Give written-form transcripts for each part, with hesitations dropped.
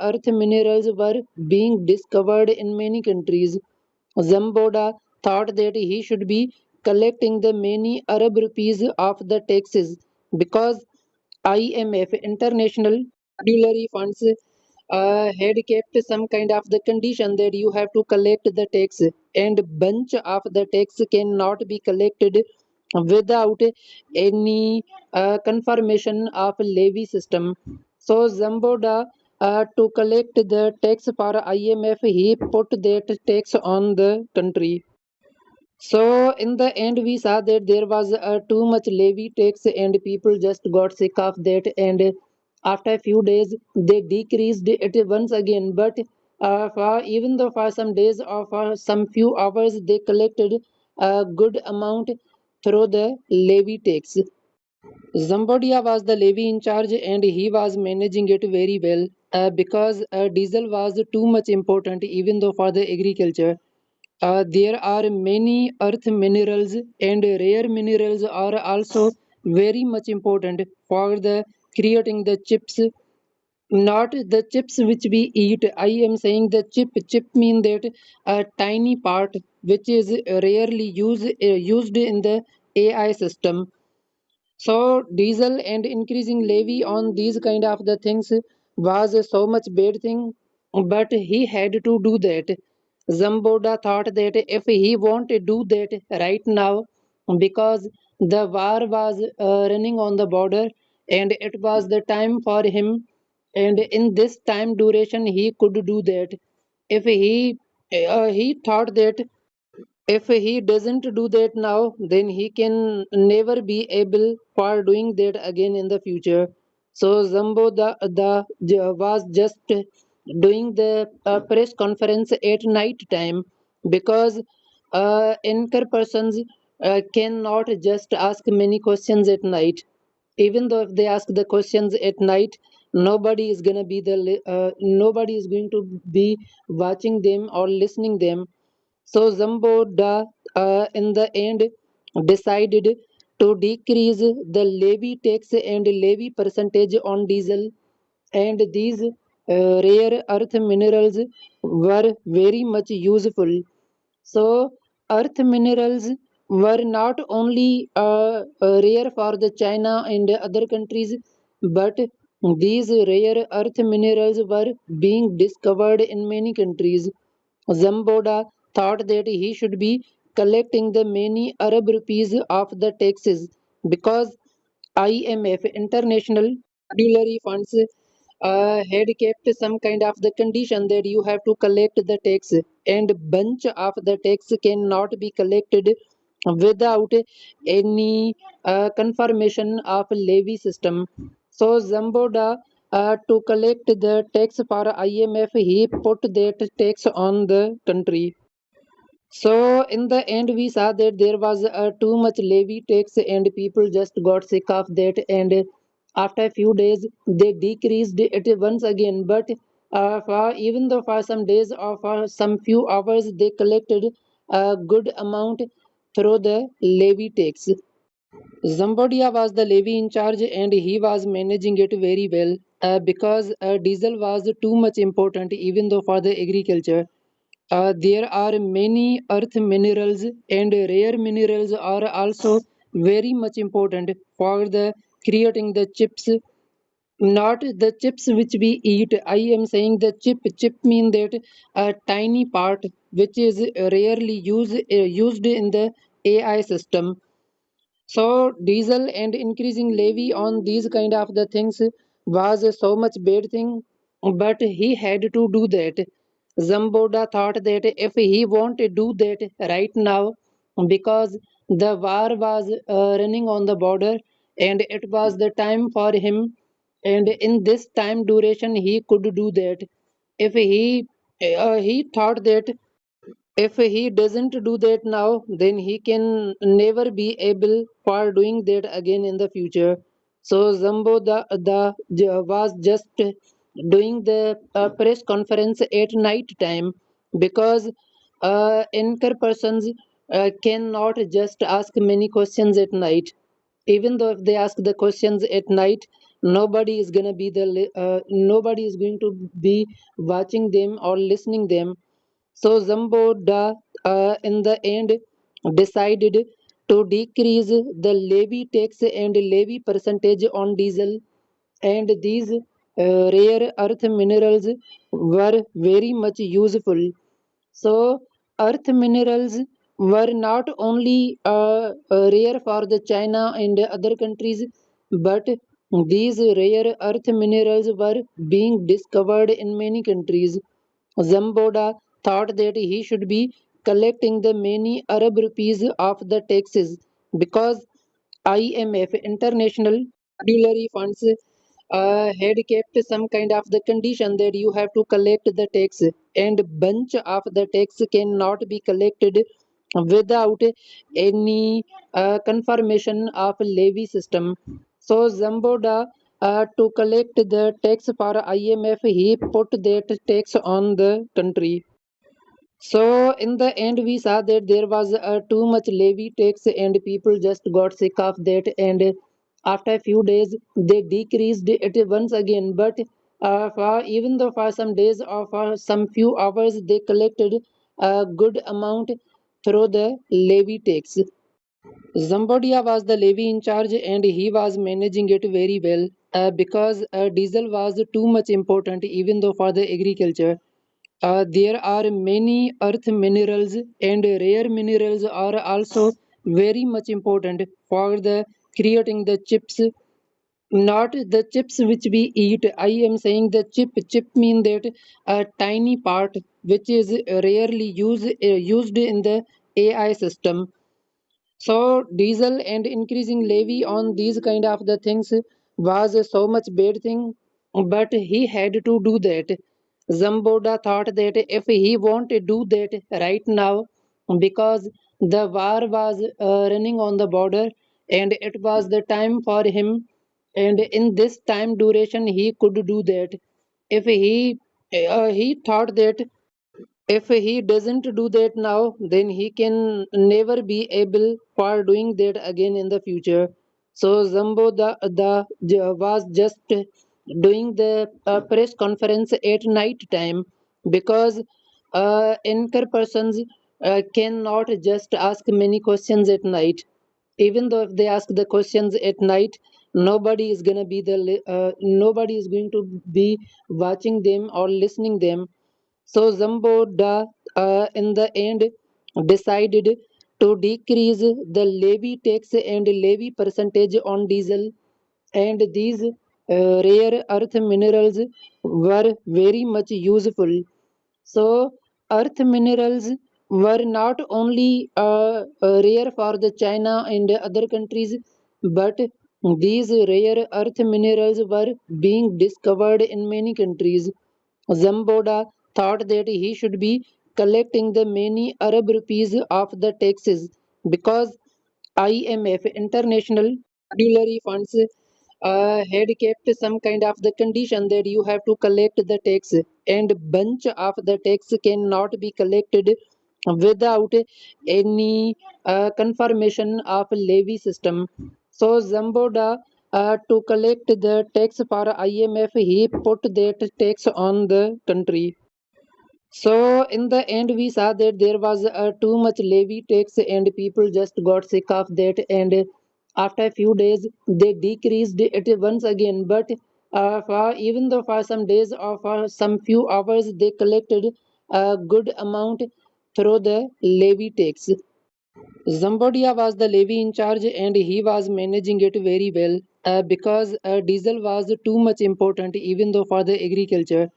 earth minerals were being discovered in many countries. Zamboda thought that he should be collecting the many Arab rupees of the taxes because IMF International Monetary Funds had kept some kind of the condition that you have to collect the tax and bunch of the tax cannot be collected without any confirmation of levy system. So Zamboda to collect the tax for IMF, he put that tax on the country. So in the end, we saw that there was too much levy tax, and people just got sick of that. And after a few days, they decreased it once again. But for even though for some days or for some few hours, they collected a good amount through the levy tax. Zambodia was the levy in charge, and he was managing it very well because diesel was too much important, even though for the agriculture. There are many earth minerals and rare minerals are also very much important for the creating the chips, not the chips which we eat. I am saying the chip mean that a tiny part which is rarely used in the AI system. So diesel and increasing levy on these kind of the things was so much bad thing, but he had to do that. Zamboda thought that if he won't do that right now, because the war was running on the border and it was the time for him, and in this time duration he could do that. If he thought that if he doesn't do that now, then he can never be able for doing that again in the future. So Zambo was just doing the press conference at night time because anchor persons cannot just ask many questions at night. Even though if they ask the questions at night, nobody is going to be watching them or listening them. So Zamboda in the end decided to decrease the levy tax and levy percentage on diesel, and these rare earth minerals were very much useful. So earth minerals were not only rare for the China and other countries, but these rare earth minerals were being discovered in many countries. Zamboda thought that he should be collecting the many Arab rupees of the taxes because IMF International Monetary Funds had kept some kind of the condition that you have to collect the tax and bunch of the tax cannot be collected without any confirmation of levy system. So Zamboda to collect the tax for IMF, he put that tax on the country. So in the end, we saw that there was too much levy tax, and people just got sick of that. And after a few days, they decreased it once again. But for even though for some days or for some few hours, they collected a good amount through the levy tax. Zambodia was the levy in charge, and he was managing it very well because diesel was too much important, even though for the agriculture. There are many earth minerals and rare minerals are also very much important for the creating the chips, not the chips which we eat. I am saying the chip mean that a tiny part which is rarely used in the AI system. So diesel and increasing levy on these kind of the things was so much bad thing, but he had to do that. Zamboda thought that if he won't do that right now, because the war was running on the border and it was the time for him, and in this time duration he could do that. If he thought that if he doesn't do that now, then he can never be able for doing that again in the future. So was just doing the press conference at night time because anchor persons cannot just ask many questions at night. Even though if they ask the questions at night, nobody is going to be watching them or listening them. So Zamboda in the end decided to decrease the levy tax and levy percentage on diesel, and these rare earth minerals were very much useful. So earth minerals were not only rare for the China and other countries, but these rare earth minerals were being discovered in many countries. Zamboda thought that he should be collecting the many Arab rupees of the taxes because IMF International Monetary Funds had kept some kind of the condition that you have to collect the tax, and bunch of the tax cannot be collected without any confirmation of levy system. So Zamboda to collect the tax for IMF, he put that tax on the country. So in the end, we saw that there was too much levy tax, and people just got sick of that. And after a few days, they decreased it once again. But for even though for some days or for some few hours, they collected a good amount through the levy tax. Zambodia was the levy in charge, and he was managing it very well because diesel was too much important, even though for the agriculture. There are many earth minerals, and rare minerals are also very much important for the creating the chips. Not the chips which we eat. I am saying the chip. Chip mean that a tiny part which is rarely used in the AI system. So diesel and increasing levy on these kind of the things was so much bad thing, but he had to do that. Zamboda thought that if he won't do that right now, because the war was running on the border, and it was the time for him, and in this time duration he could do that. If he thought that if he doesn't do that now, then he can never be able for doing that again in the future. So Zambo was just doing the press conference at night time because anchor persons cannot just ask many questions at night. Even though if they ask the questions at night, nobody is going to be watching them or listening them. So Zamboda in the end decided to decrease the levy tax and levy percentage on diesel, and these rare earth minerals were very much useful. So earth minerals were not only rare for the China and other countries, but these rare earth minerals were being discovered in many countries. Zamboda thought that he should be collecting the many Arab rupees of the taxes because IMF International Monetary Funds had kept some kind of the condition that you have to collect the tax, and bunch of the tax cannot be collected without any confirmation of levy system. So Zamboda to collect the tax for IMF, he put that tax on the country. So in the end, we saw that there was too much levy tax, and people just got sick of that. And after a few days, they decreased it once again. But for even though for some days or for some few hours, they collected a good amount through the levy tax. Zambodia was the levy in charge, and he was managing it very well because diesel was too much important, even though for the agriculture.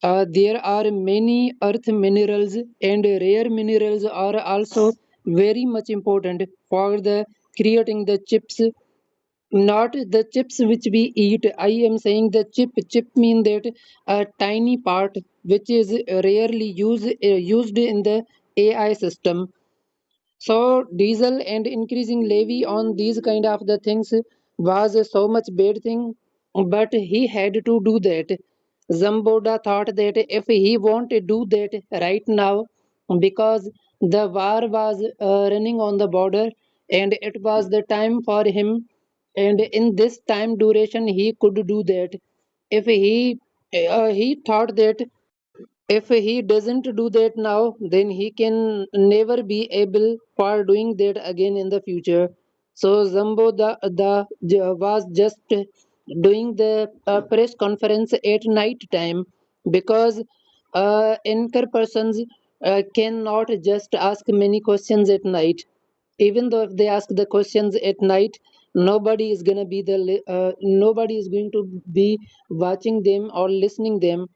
There are many earth minerals, and rare minerals are also very much important for the creating the chips. Not the chips which we eat. I am saying the chip. Chip mean that a tiny part which is rarely used in the AI system. So diesel and increasing levy on these kind of the things was so much bad thing, but he had to do that. Zamboda thought that if he won't do that right now, because the war was running on the border, and it was the time for him, and in this time duration he could do that. If he thought that if he doesn't do that now, then he can never be able for doing that again in the future. So Zambo was just doing the press conference at night time, because anchor persons cannot just ask many questions at night. Even though if they ask the questions at night, nobody is going to be watching them or listening them.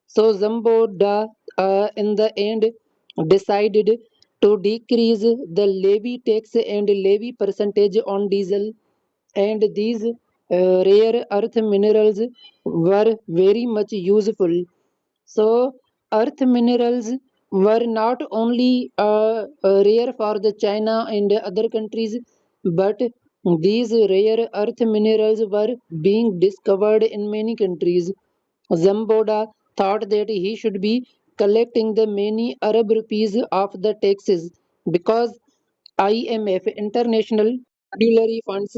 So Zamboda in the end decided to decrease the levy tax and levy percentage on diesel, and these rare earth minerals were very much useful. So earth minerals were not only rare for the China and other countries, but these rare earth minerals were being discovered in many countries. Zamboda thought that he should be collecting the many Arab rupees of the taxes, because IMF, International Monetary Funds,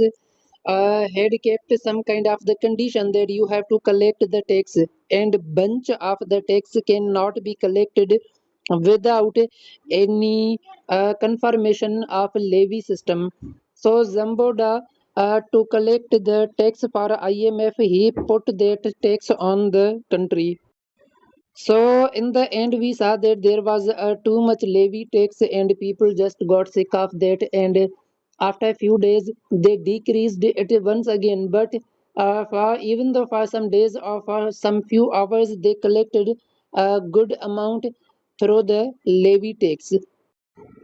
had kept some kind of the condition that you have to collect the tax, and bunch of the tax cannot be collected without any confirmation of levy system. So Zamboda, to collect the tax for IMF, he put that tax on the country. So in the end, we saw that there was too much levy tax, and people just got sick of that. And after a few days, they decreased it once again. But even though for some days or for some few hours, they collected a good amount through the levy tax.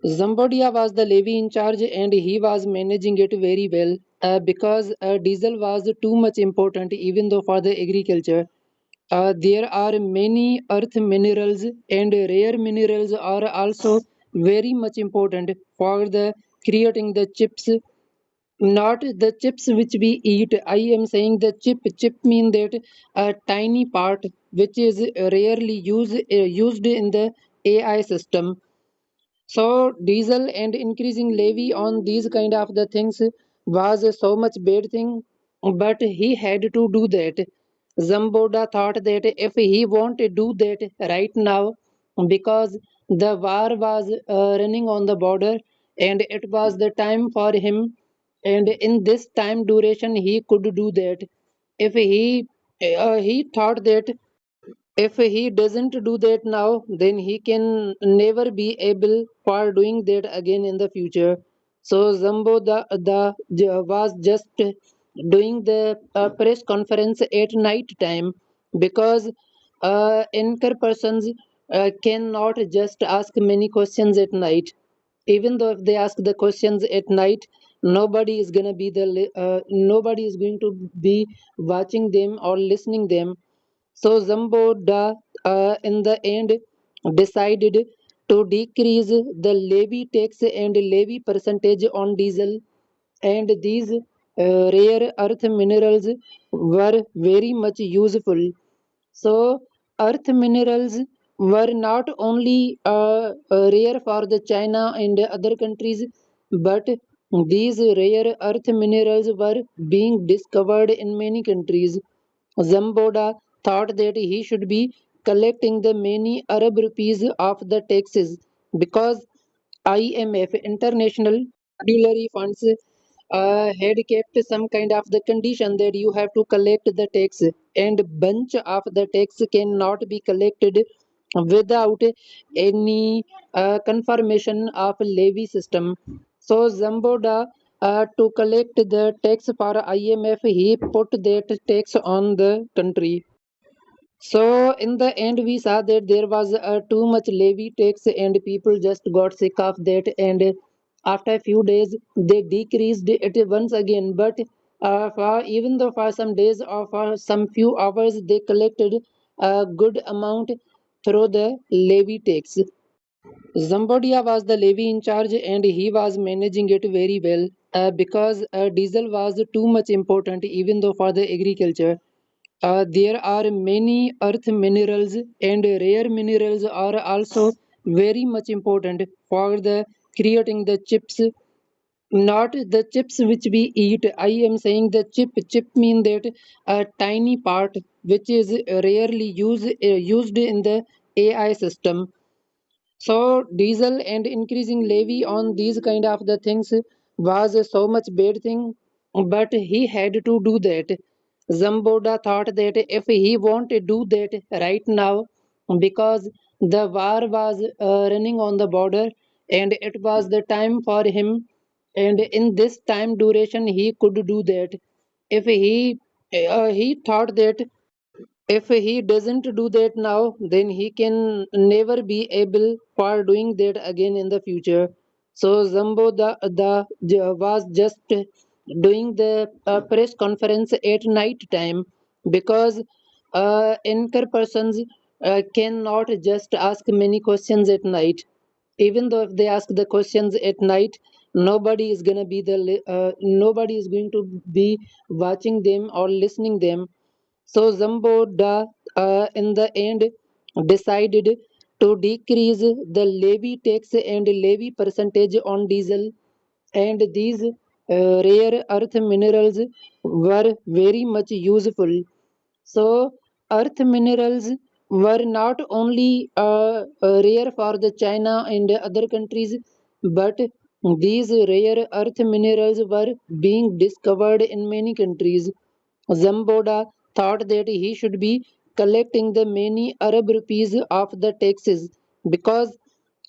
Zambodia was the levy in charge, and he was managing it very well, because diesel was too much important, even though for the agriculture. There are many earth minerals, and rare minerals are also very much important for the creating the chips. Not the chips which we eat. I am saying the chip. Chip mean that a tiny part which is rarely used in the AI system. So diesel and increasing levy on these kind of the things was so much bad thing, but he had to do that. Zamboda thought that if he won't do that right now, because the war was running on the border, and it was the time for him, and in this time duration he could do that. If he thought that if he doesn't do that now, then he can never be able for doing that again in the future. So was just doing the press conference at night time, because anchor persons cannot just ask many questions at night. Even though if they ask the questions at night, nobody is going to be watching them or listening them. So Zamboda in the end decided to decrease the levy tax and levy percentage on diesel, and these rare earth minerals were very much useful. So earth minerals were not only rare for the China and other countries, but these rare earth minerals were being discovered in many countries. Zamboda thought that he should be collecting the many Arab rupees of the taxes, because IMF, International Monetary Funds, had kept some kind of the condition that you have to collect the tax, and bunch of the tax cannot be collected without any confirmation of levy system. So Zamboda, to collect the tax for IMF, he put that tax on the country. So in the end, we saw that there was too much levy tax, and people just got sick of that. And after a few days, they decreased it once again. But even though for some days or for some few hours, they collected a good amount through the levy tax. Zambodia was the levy in charge, and he was managing it very well, because diesel was too much important, even though for the agriculture. There are many earth minerals, and rare minerals are also very much important for the creating the chips. not the chips which we eat. I am saying the chip mean that a tiny part which is rarely used in the AI system. So diesel and increasing levy on these kind of the things was so much bad thing, but he had to do that. Zamboda thought that if he want to do that right now, because the war was running on the border, and it was the time for him, and in this time duration he could do that. If he thought that if he doesn't do that now, then he can never be able for doing that again in the future. So Zambo was just doing the press conference at night time, because anchor persons cannot just ask many questions at night. Even though if they ask the questions at night, nobody is going to be watching them or listening them. So Zamboda in the end decided to decrease the levy tax and levy percentage on diesel, and these rare earth minerals were very much useful. So earth minerals were not only rare for the China and other countries, but these rare earth minerals were being discovered in many countries. Zamboda thought that he should be collecting the many Arab rupees of the taxes, because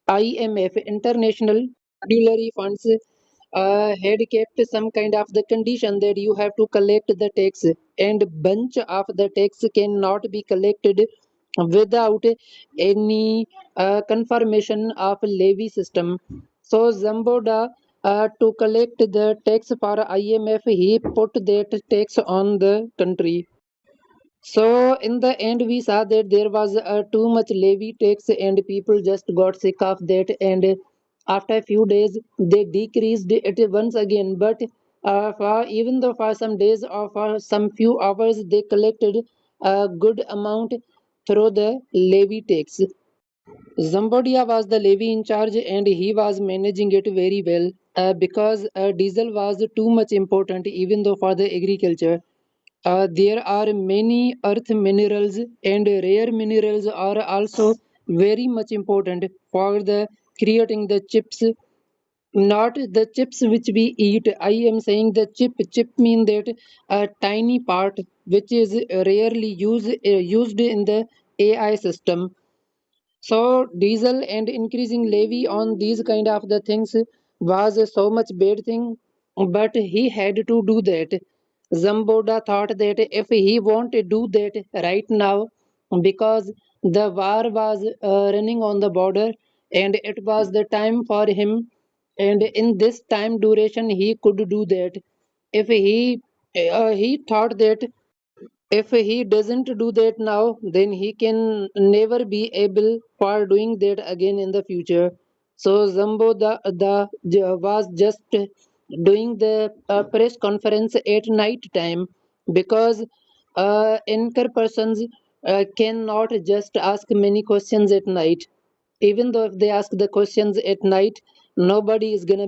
IMF International Monetary Funds had kept some kind of the condition that you have to collect the tax, and bunch of the tax cannot be collected without any confirmation of levy system. So Zamboda to collect the tax for IMF, he put that tax on the country. So in the end, we saw that there was too much levy tax, and people just got sick of that. And after a few days, they decreased it once again. But even though for some days or for some few hours, they collected a good amount through the levy tax. Zambodia was the levy in charge, and he was managing it very well, because diesel was too much important, even though for the agriculture. There are many earth minerals, and rare minerals are also very much important for the creating the chips. Not the chips which we eat. I am saying the chip mean that a tiny part which is rarely used in the AI system. So diesel and increasing levy on these kind of the things was so much bad thing, but he had to do that. Zamboda thought that if he want to do that right now, because the war was running on the border, and it was the time for him, and in this time duration he could do that. If he thought that if he doesn't do that now, then he can never be able for doing that again in the future. So was just doing the press conference at night time, because anchor persons cannot just ask many questions at night. Even though if they ask the questions at night, nobody is going to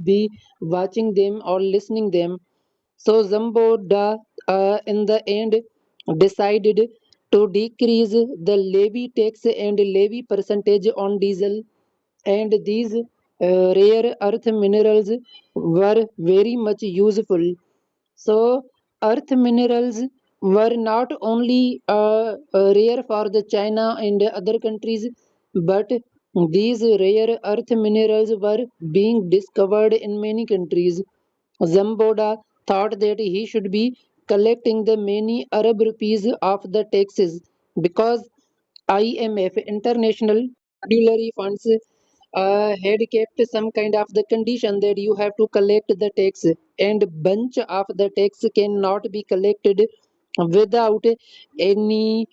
be watching them or listening them. So Zamboda in the end decided to decrease the levy tax and levy percentage on diesel, and these rare earth minerals were very much useful. So earth minerals were not only rare for the China and other countries, but these rare earth minerals were being discovered in many countries. Zamboda thought that he should be collecting the many Arab rupees of the taxes, because IMF International Monetary Funds had kept some kind of the condition that you have to collect the tax, and bunch of the tax cannot be collected without any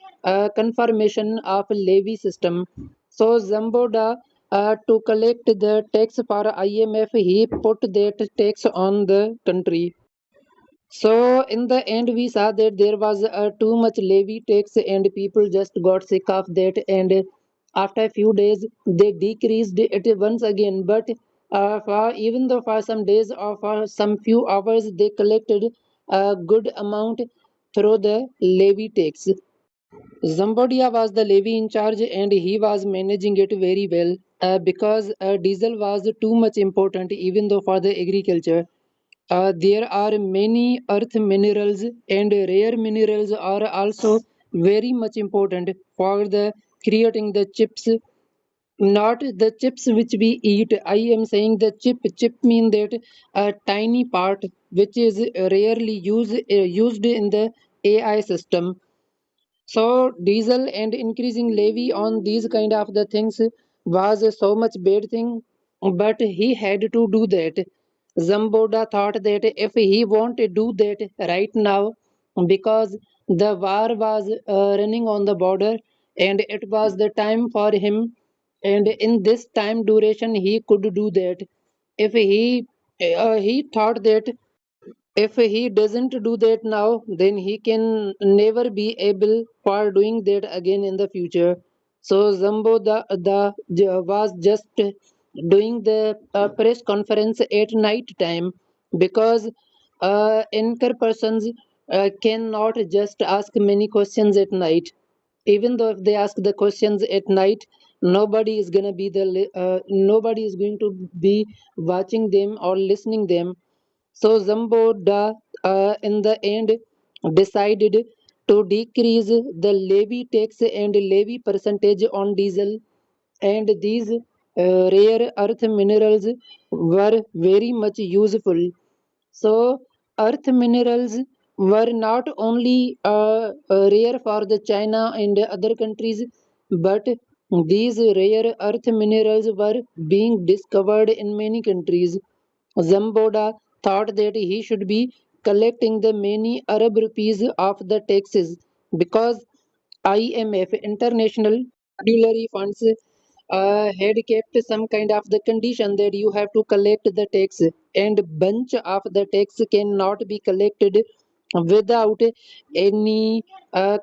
confirmation of levy system. So Zamboda to collect the tax for IMF, he put that tax on the country. So in the end, we saw that there was too much levy tax, and people just got sick of that. And after a few days, they decreased it once again. But For even though for some days or for some few hours they collected a good amount through the levy tax. Zambodia was the levy in charge and he was managing it very well because diesel was too much important even though for the agriculture. There are many earth minerals and rare minerals are also very much important for the creating the chips, not the chips which we eat. I am saying the chip mean that a tiny part which is rarely used in the AI system. So diesel and increasing levy on these kind of the things was so much bad thing, but he had to do that. Zamboda thought that if he want to do that right now, because the war was running on the border and it was the time for him, and in this time duration he could do that. If he thought that if he doesn't do that now, then he can never be able for doing that again in the future. So Zambo was just doing the press conference at night time because anchor persons cannot just ask many questions at night. Even though if they ask the questions at night, nobody is going to be watching them or listening them. So Zamboda in the end decided to decrease the levy tax and levy percentage on diesel, and these rare earth minerals were very much useful. So earth minerals were not only rare for the China and other countries, but these rare earth minerals were being discovered in many countries. Zamboda thought that he should be collecting the many Arab rupees of the taxes because IMF International Monetary Funds had kept some kind of the condition that you have to collect the tax, and bunch of the tax cannot be collected without any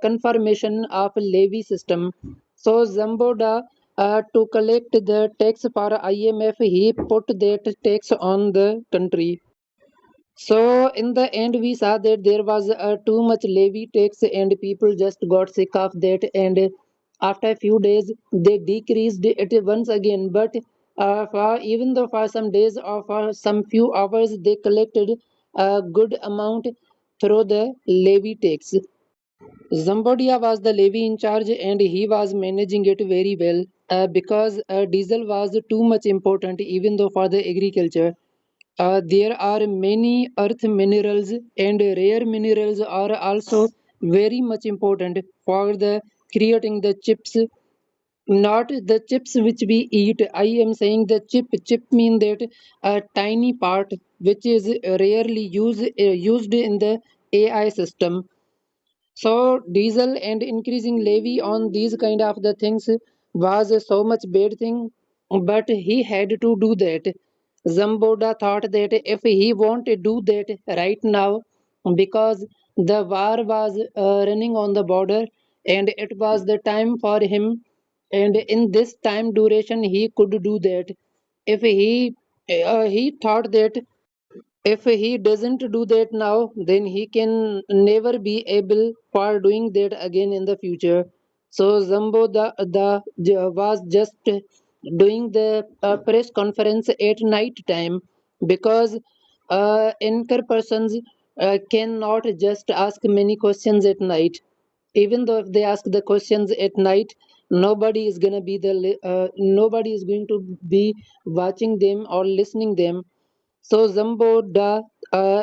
confirmation of levy system. So Zamboda to collect the tax for IMF, he put that tax on the country. So in the end, we saw that there was too much levy tax, and people just got sick of that. And after a few days, they decreased it once again. But for even though for some days or for some few hours, they collected a good amount through the levy tax. Zambodia was the levy in charge, and he was managing it very well because diesel was too much important, even though for the agriculture. There are many earth minerals and rare minerals are also very much important for the creating the chips, not the chips which we eat. I am saying the chip mean that a tiny part which is rarely used in the AI system. So diesel and increasing levy on these kind of the things was so much bad thing, but he had to do that. Zamboda thought that if he want to do that right now, because the war was running on the border and it was the time for him, and in this time duration he could do that. If he thought that if he doesn't do that now, then he can never be able for doing that again in the future. So was just doing the press conference at night time because anchor persons cannot just ask many questions at night. Even though if they ask the questions at night, nobody is going to be watching them or listening them. So Zamboda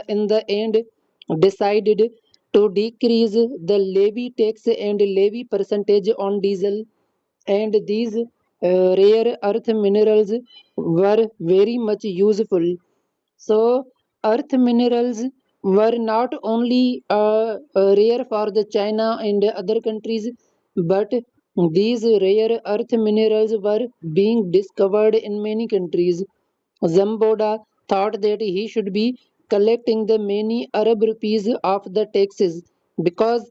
in the end decided to decrease the levy tax and levy percentage on diesel, and these rare earth minerals were very much useful. So earth minerals were not only rare for the China and other countries, but these rare earth minerals were being discovered in many countries. Zamboda thought that he should be collecting the many Arab rupees of the taxes because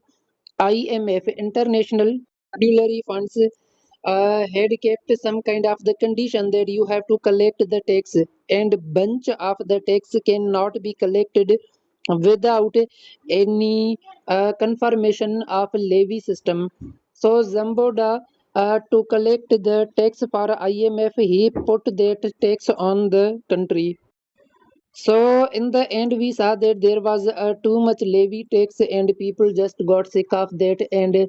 IMF International Monetary Funds had kept some kind of the condition that you have to collect the tax, and bunch of the tax cannot be collected without any confirmation of levy system. So Zamboda, to collect the tax for IMF, he put that tax on the country. So in the end, we saw that there was too much levy tax, and people just got sick of that. And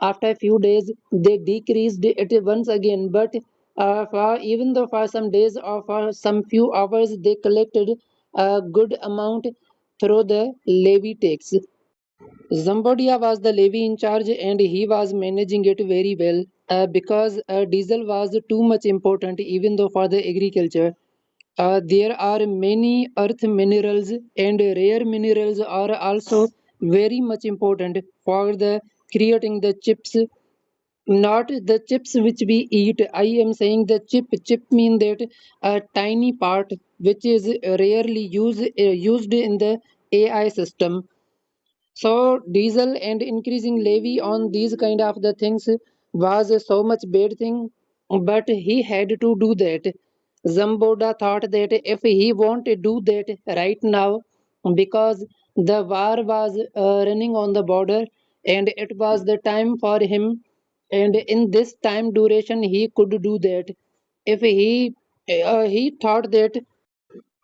after a few days, they decreased it once again. But for even though for some days or for some few hours, they collected a good amount through the levy tax. Zambodia was the levy in charge, and he was managing it very well because diesel was too much important, even though for the agriculture. There are many earth minerals, and rare minerals are also very much important for the creating the chips, not the chips which we eat. I am saying the chip mean that a tiny part which is rarely used in the AI system. So diesel and increasing levy on these kind of the things was so much bad thing, but he had to do that. Zamboda thought that if he want to do that right now, because the war was running on the border, and it was the time for him, and in this time duration he could do that. If he thought that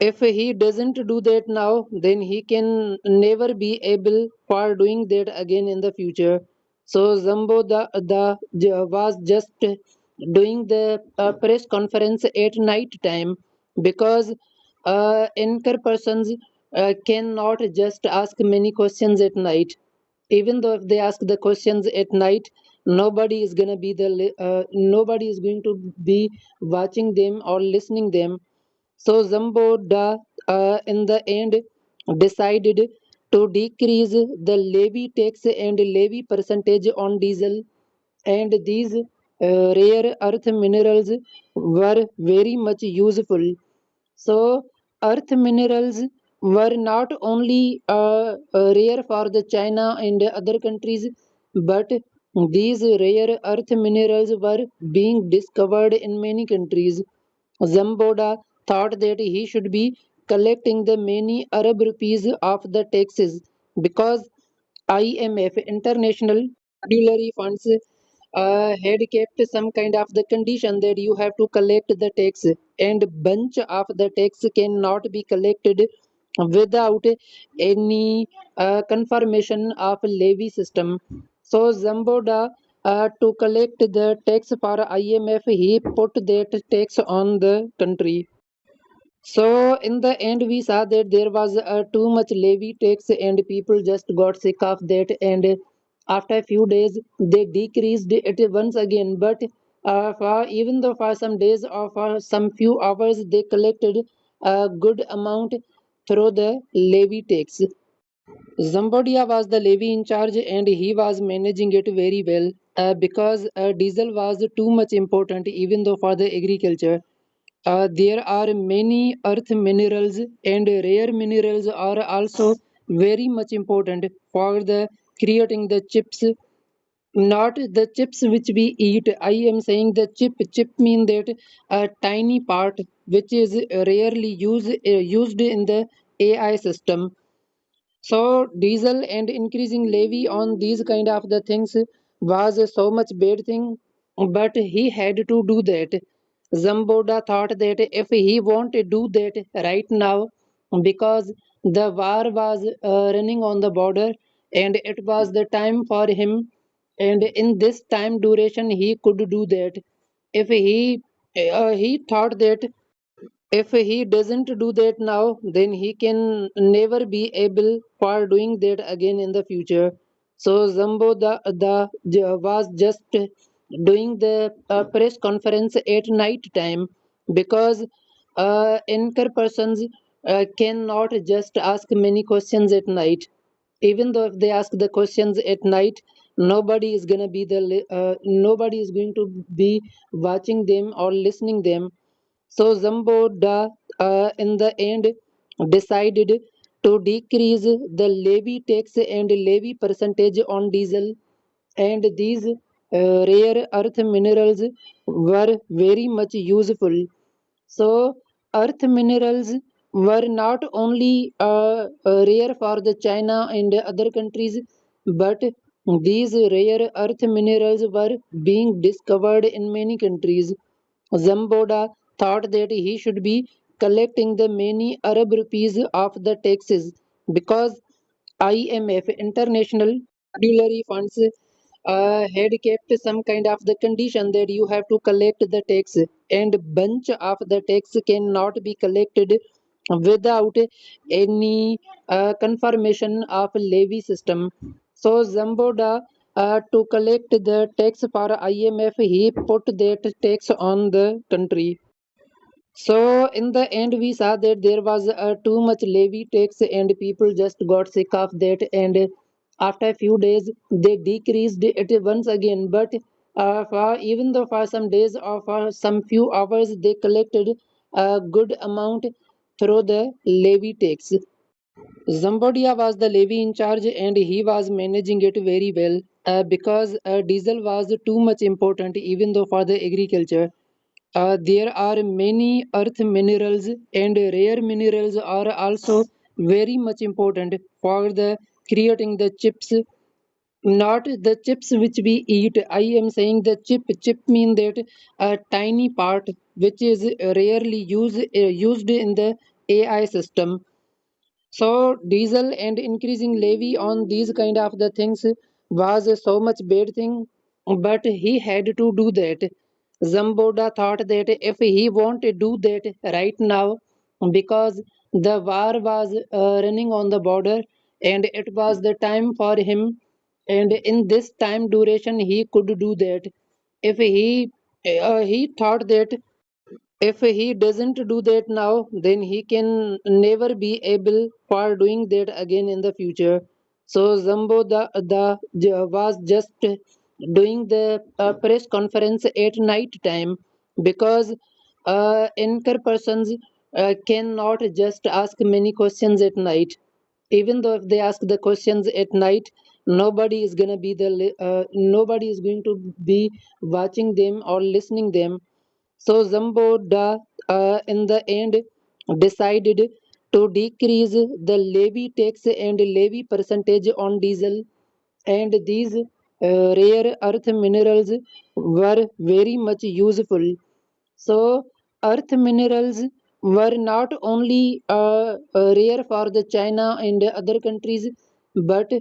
if he doesn't do that now, then he can never be able for doing that again in the future. So Zambo was just doing the press conference at night time, because anchor persons cannot just ask many questions at night. Even though if they ask the questions at night, nobody is going to be watching them or listening them. So Zamboda, in the end, decided to decrease the levy tax and levy percentage on diesel, and these rare earth minerals were very much useful. So earth minerals were not only rare for the China and other countries, but these rare earth minerals were being discovered in many countries. Zamboda thought that he should be collecting the many Arab rupees of the taxes, because IMF, International Monetary Funds, had kept some kind of the condition that you have to collect the tax, and bunch of the tax cannot be collected without any confirmation of levy system. So Zamboda, to collect the tax for IMF, he put that tax on the country. So in the end, we saw that there was too much levy tax, and people just got sick of that. And after a few days, they decreased it once again. But for even though for some days or for some few hours, they collected a good amount through the levy tax. Zambodia was the levy in charge, and he was managing it very well because diesel was too much important, even though for the agriculture. There are many earth minerals, and rare minerals are also very much important for the creating the chips, not the chips which we eat. I am saying the chip mean that a tiny part which is rarely used in the AI system. So diesel and increasing levy on these kind of the things was so much bad thing, but he had to do that. Zamboda thought that if he want to do that right now, because the war was running on the border, and it was the time for him, and in this time duration he could do that. If he thought that if he doesn't do that now, then he can never be able for doing that again in the future. So was just doing the press conference at night time, because anchor persons cannot just ask many questions at night. Even though if they ask the questions at night, nobody is going to be watching them or listening them. So Zamboda, in the end, decided to decrease the levy tax and levy percentage on diesel, and these rare earth minerals were very much useful. So, earth minerals were not only rare for the China and other countries, but these rare earth minerals were being discovered in many countries. Zamboda thought that he should be collecting the many Arab rupees of the taxes because IMF International Monetary Funds had kept some kind of the condition that you have to collect the tax and bunch of the tax cannot be collected without any confirmation of levy system. So Zamboda to collect the tax for IMF, he put that tax on the country. So in the end, we saw that there was too much levy tax, and people just got sick of that. And after a few days, they decreased it once again. But for even though for some days or for some few hours, they collected a good amount through the levy tax. Zambodia was the levy in charge, and he was managing it very well because diesel was too much important, even though for the agriculture. There are many earth minerals and rare minerals are also very much important for the creating the chips, not the chips which we eat. I am saying the chip mean that a tiny part which is rarely used in the AI system. So diesel and increasing levy on these kind of the things was so much bad thing, but he had to do that. Zamboda thought that if he won't do that right now, because the war was running on the border and it was the time for him, and in this time duration he could do that. If he thought that if he doesn't do that now, then he can never be able for doing that again in the future. So Zambo was just doing the press conference at night time because anchor persons cannot just ask many questions at night. Even though if they ask the questions at night, nobody is going to be watching them or listening them. So Zamboda in the end decided to decrease the levy tax and levy percentage on diesel, and these rare earth minerals were very much useful. So earth minerals were not only rare for the China and other countries, but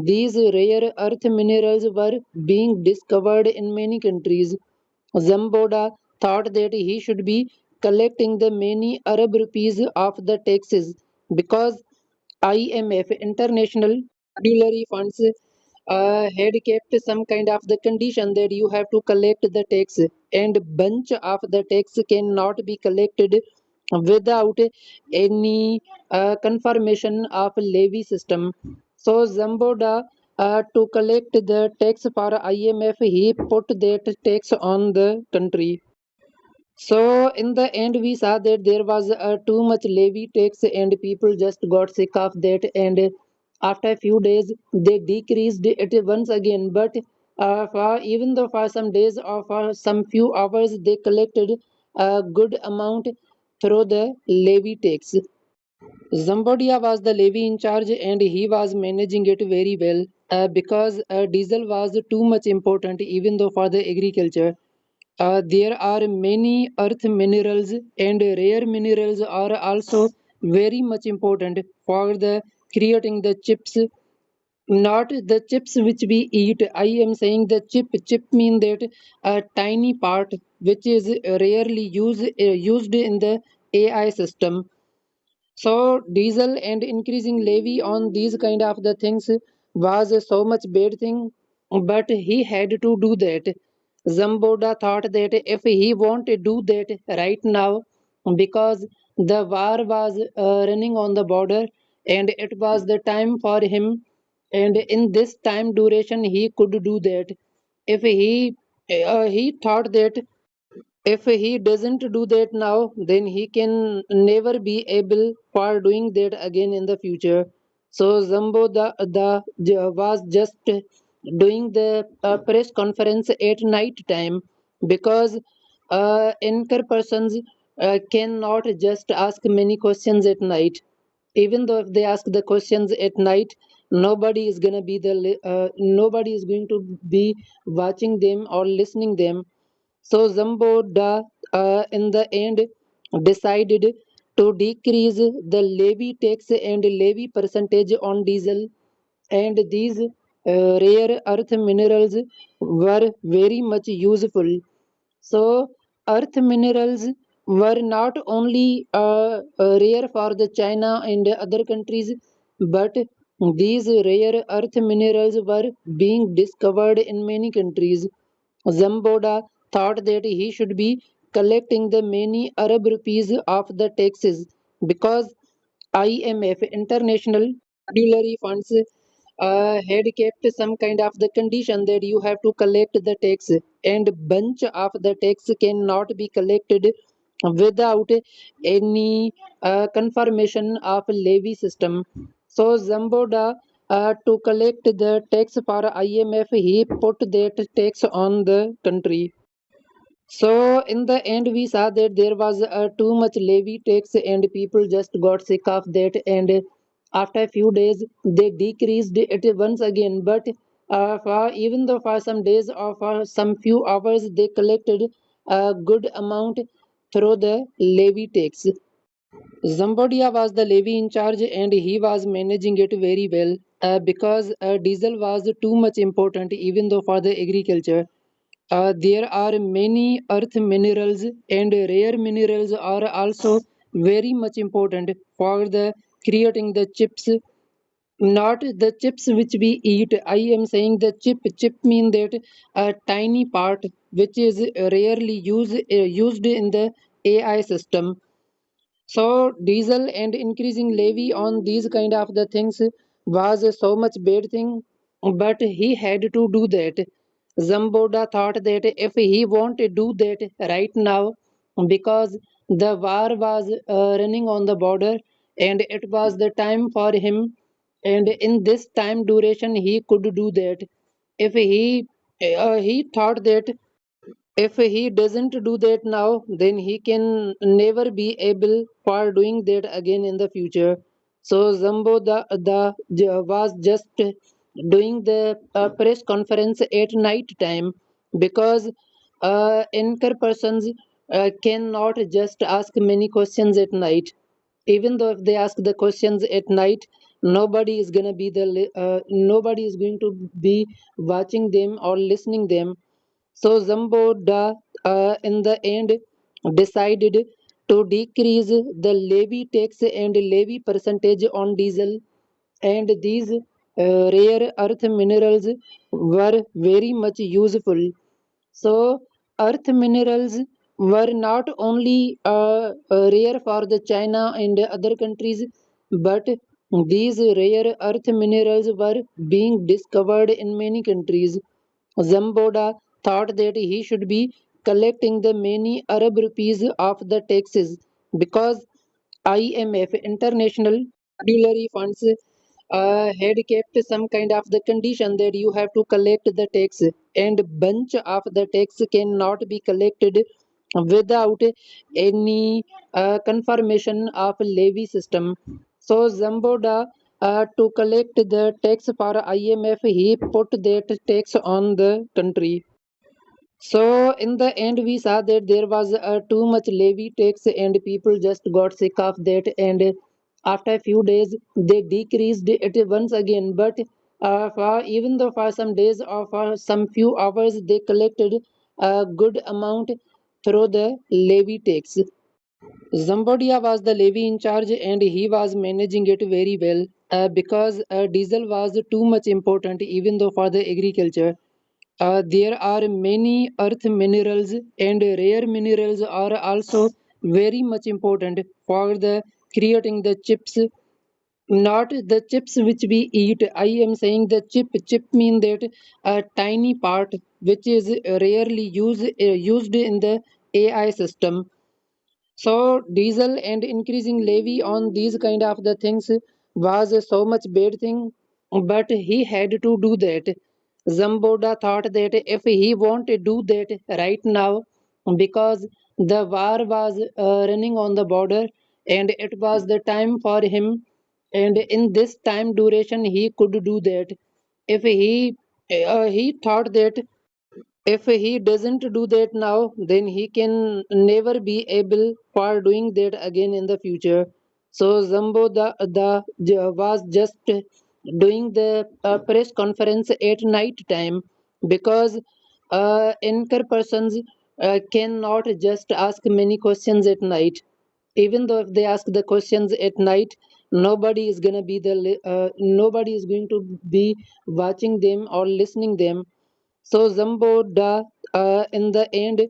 these rare earth minerals were being discovered in many countries. Zamboda thought that he should be collecting the many Arab rupees of the taxes because IMF International Monetary Funds had kept some kind of the condition that you have to collect the tax and bunch of the tax cannot be collected without any confirmation of levy system. So Zamboda to collect the tax for IMF, he put that tax on the country. So in the end, we saw that there was too much levy tax, and people just got sick of that. And after a few days, they decreased it once again. But for even though for some days or for some few hours, they collected a good amount through the levy tax. Zambodia was the levy in charge, and he was managing it very well because diesel was too much important, even though for the agriculture. There are many earth minerals and rare minerals are also very much important for the creating the chips, not the chips which we eat. I am saying the chip mean that a tiny part which is rarely used in the AI system. So diesel and increasing levy on these kind of the things was so much bad thing, but he had to do that. Zamboda thought that if he won't do that right now, because the war was running on the border and it was the time for him, and in this time duration he could do that. If he thought that if he doesn't do that now, then he can never be able for doing that again in the future. So Zambo was just doing the press conference at night time, because anchor persons cannot just ask many questions at night. Even though if they ask the questions at night, nobody is going to be watching them or listening them. So Zamboda in the end decided to decrease the levy tax and levy percentage on diesel, and these rare earth minerals were very much useful. So, earth minerals were not only rare for the China and other countries, but these rare earth minerals were being discovered in many countries. Zamboda thought that he should be collecting the many Arab rupees of the taxes, because IMF, International Monetary Funds, had kept some kind of the condition that you have to collect the tax, and bunch of the tax cannot be collected without any confirmation of levy system. So Zamboda, to collect the tax for IMF, he put that tax on the country. So in the end, we saw that there was too much levy tax, and people just got sick of that. And after a few days, they decreased it once again. But for even though for some days or for some few hours, they collected a good amount through the levy tax. Zambodia was the levy in charge, and he was managing it very well, because diesel was too much important, even though for the agriculture. There are many earth minerals, and rare minerals are also very much important for the creating the chips. Not the chips which we eat. I am saying the chip. Chip mean that a tiny part which is rarely used in the AI system. So diesel and increasing levy on these kind of the things was so much bad thing, but he had to do that. Zamboda thought that if he want to do that right now, because the war was running on the border, and it was the time for him, and in this time duration he could do that. If he thought that if he doesn't do that now, then he can never be able for doing that again in the future. So Zambo was just doing the press conference at night time, because anchor persons cannot just ask many questions at night. Even though if they ask the questions at night, nobody is going to be watching them or listening them. So Zamboda in the end decided to decrease the levy tax and levy percentage on diesel, and these rare earth minerals were very much useful. So earth minerals were not only rare for the China and other countries, but these rare earth minerals were being discovered in many countries. Zamboda thought that he should be collecting the many Arab rupees of the taxes, because IMF, International Monetary Funds, had kept some kind of the condition that you have to collect the tax, and bunch of the tax cannot be collected without any confirmation of levy system. So Zamboda, to collect the tax for IMF, he put that tax on the country. So in the end, we saw that there was too much levy tax, and people just got sick of that. And after a few days, they decreased it once again. But for even though for some days or for some few hours, they collected a good amount through the levy tax. Zambodia was the levy in charge, and he was managing it very well, because diesel was too much important, even though for the agriculture. There are many earth minerals, and rare minerals are also very much important for the creating the chips. Not the chips which we eat. I am saying the chip. Chip mean that a tiny part which is rarely used in the AI system. So diesel and increasing levy on these kind of the things was so much bad thing, but he had to do that. Zamboda thought that if he won't do that right now, because the war was running on the border and it was the time for him, and in this time duration he could do that. If he thought that if he doesn't do that now, then he can never be able for doing that again in the future. So Zambo was just doing the press conference at night time, because anchor persons cannot just ask many questions at night. Even though if they ask the questions at night, nobody is going to be watching them or listening them. So Zamboda in the end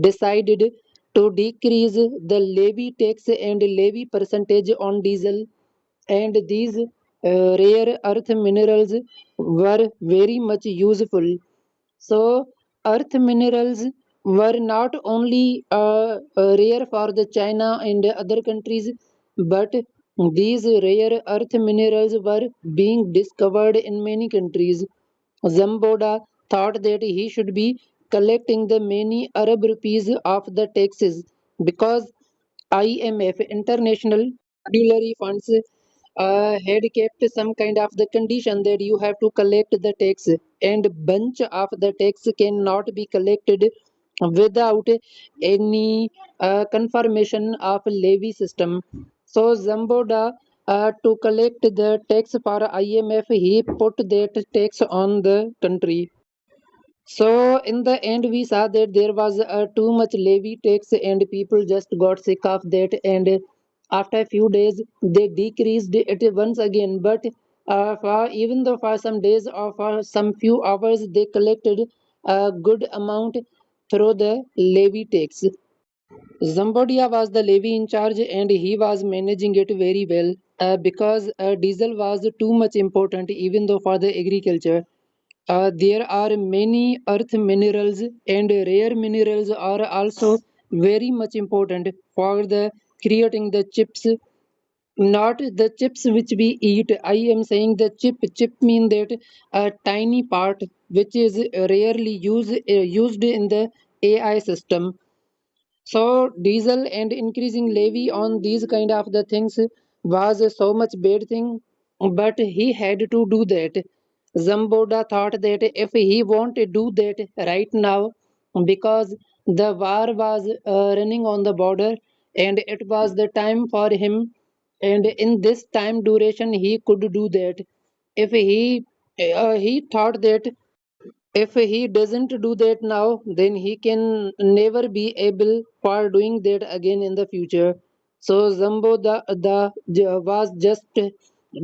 decided to decrease the levy tax and levy percentage on diesel, and these rare earth minerals were very much useful. So earth minerals were not only rare for the China and other countries, but these rare earth minerals were being discovered in many countries. Zamboda thought that he should be collecting the many Arab rupees of the taxes, because IMF, International Monetary Funds, had kept some kind of the condition that you have to collect the tax, and bunch of the tax cannot be collected without any confirmation of levy system. So Zamboda, to collect the tax for IMF, he put that tax on the country. So in the end, we saw that there was too much levy tax, and people just got sick of that. And after a few days, they decreased it once again. But even though for some days or for some few hours, they collected a good amount through the levy tax. Zambodia was the levy in charge, and he was managing it very well, because diesel was too much important, even though for the agriculture. There are many earth minerals, and rare minerals are also very much important for the creating the chips. Not the chips which we eat. I am saying the chip. Chip mean that a tiny part which is rarely used in the AI system. So diesel and increasing levy on these kind of the things was so much bad thing, but he had to do that. Zamboda thought that if he won't do that right now, because the war was running on the border and it was the time for him, and in this time duration he could do that. If he thought that if he doesn't do that now, then he can never be able for doing that again in the future. So was just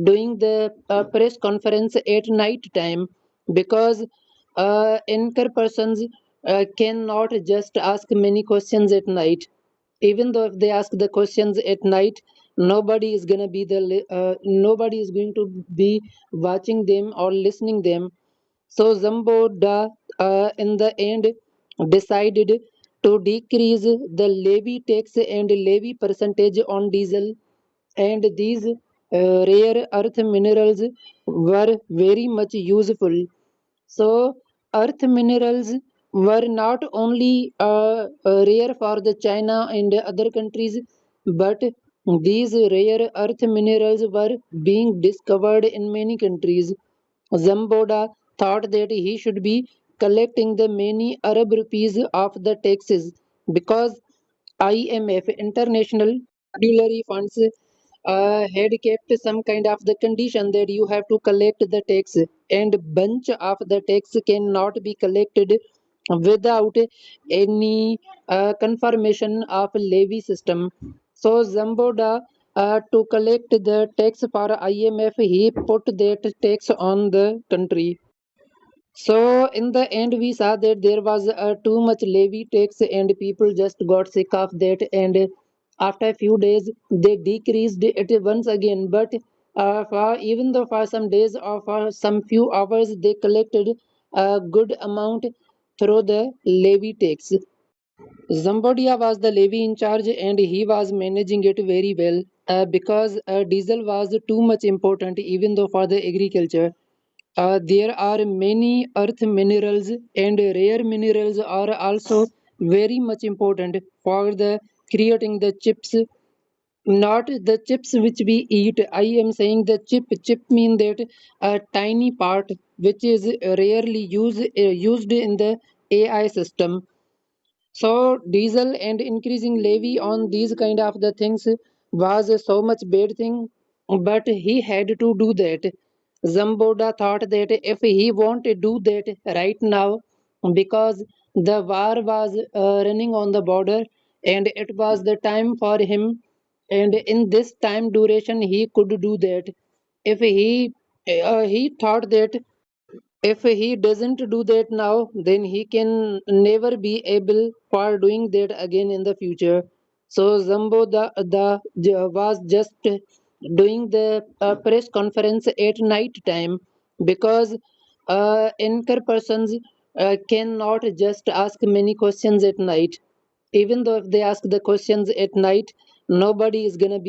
doing the press conference at night time, because anchor persons cannot just ask many questions at night. Even though if they ask the questions at night, nobody is going to be watching them or listening them. So Zamboda in the end decided to decrease the levy tax and levy percentage on diesel, and these rare earth minerals were very much useful. So earth minerals were not only rare for the China and other countries, but these rare earth minerals were being discovered in many countries. Zamboda thought that he should be collecting the many Arab rupees of the taxes, because IMF, International Monetary Funds, had kept some kind of the condition that you have to collect the tax, and bunch of the tax cannot be collected without any confirmation of levy system. So Zamboda, to collect the tax for IMF, he put that tax on the country. So in the end, we saw that there was too much levy tax, and people just got sick of that. And after a few days, they decreased it once again. But even though for some days or for some few hours, they collected a good amount through the levy tax. Zambodia was the levy in charge, and he was managing it very well, because diesel was too much important, even though for the agriculture. There are many earth minerals, and rare minerals are also very much important for the creating the chips. Not the chips which we eat. I am saying the chip. Chip mean that a tiny part which is rarely used in the AI system. So diesel and increasing levy on these kind of the things was so much bad thing, but he had to do that. Zamboda thought that if he want to do that right now, because the war was running on the border, and it was the time for him, and in this time duration he could do that. If he thought that if he doesn't do that now, then he can never be able for doing that again in the future. So Zambo was just doing the press conference at night time, because anchor persons cannot just ask many questions at night. Even though if they ask the questions at night, nobody is going to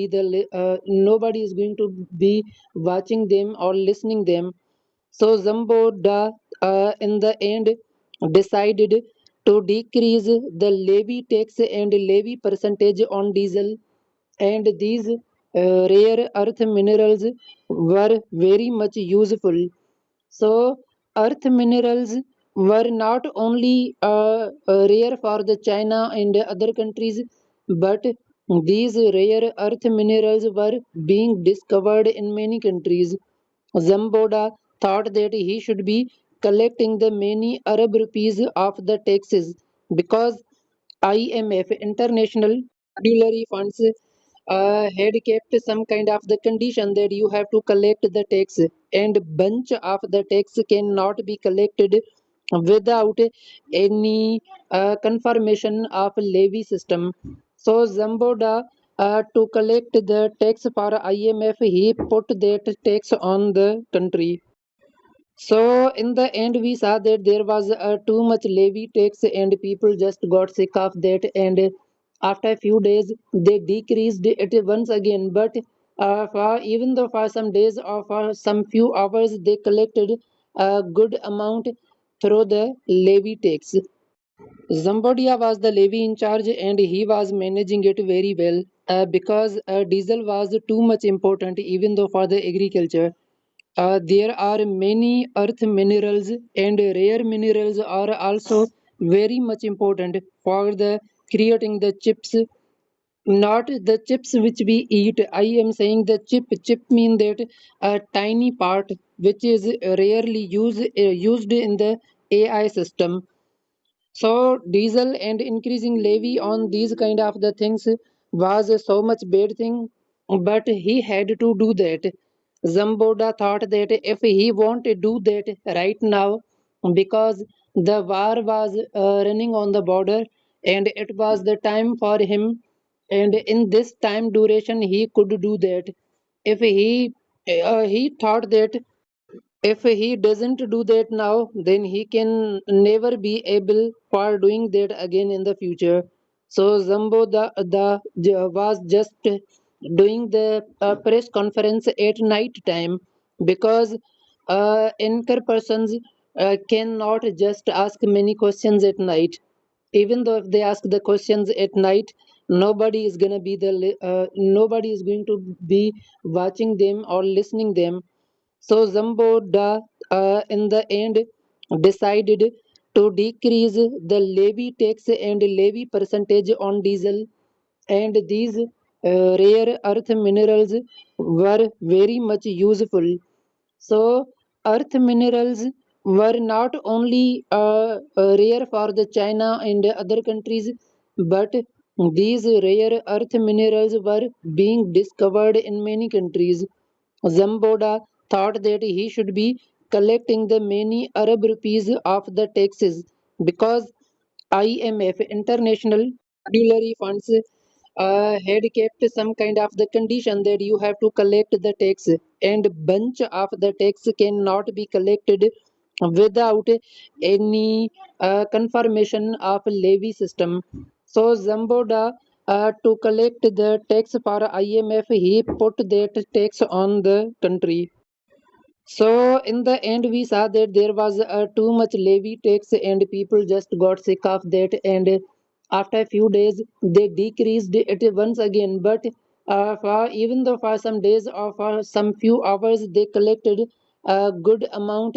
be watching them or listening them. So Zamboda in the end decided to decrease the levy tax and levy percentage on diesel, and these rare earth minerals were very much useful. So earth minerals were not only rare for the China and other countries, but these rare earth minerals were being discovered in many countries. Zamboda thought that he should be collecting the many Arab rupees of the taxes, because IMF International Monetary Funds had kept some kind of the condition that you have to collect the tax, and bunch of the tax cannot be collected without any confirmation of levy system. So Zamboda to collect the tax for IMF, he put that tax on the country. So in the end, we saw that there was too much levy tax, and people just got sick of that. And after a few days, they decreased it once again. But even though for some days or for some few hours, they collected a good amount through the levy tax. Zambodia was the levy in charge, and he was managing it very well, because diesel was too much important, even though for the agriculture. There are many earth minerals, and rare minerals are also very much important for the creating the chips. Not the chips which we eat. I am saying the chip. Chip mean that a tiny part which is rarely used in the AI system. So diesel and increasing levy on these kind of the things was so much bad thing, but he had to do that. Zamboda thought that if he want to do that right now, because the war was running on the border, and it was the time for him, and in this time duration he could do that. If he thought that if he doesn't do that now, then he can never be able for doing that again in the future. So was just doing the press conference at night time, because anchor persons cannot just ask many questions at night. Even though if they ask the questions at night, nobody is going to be watching them or listening them. So Zamboda in the end decided to decrease the levy tax and levy percentage on diesel, and these rare earth minerals were very much useful. So earth minerals were not only rare for the China and other countries, but these rare earth minerals were being discovered in many countries. Zamboda thought that he should be collecting the many Arab rupees of the taxes, because IMF International Monetary Funds had kept some kind of the condition that you have to collect the tax, and bunch of the tax cannot be collected without any confirmation of levy system. So Zamboda to collect the tax for IMF, he put that tax on the country. So in the end, we saw that there was too much levy tax, and people just got sick of that. And after a few days, they decreased it once again. But for even though for some days or for some few hours, they collected a good amount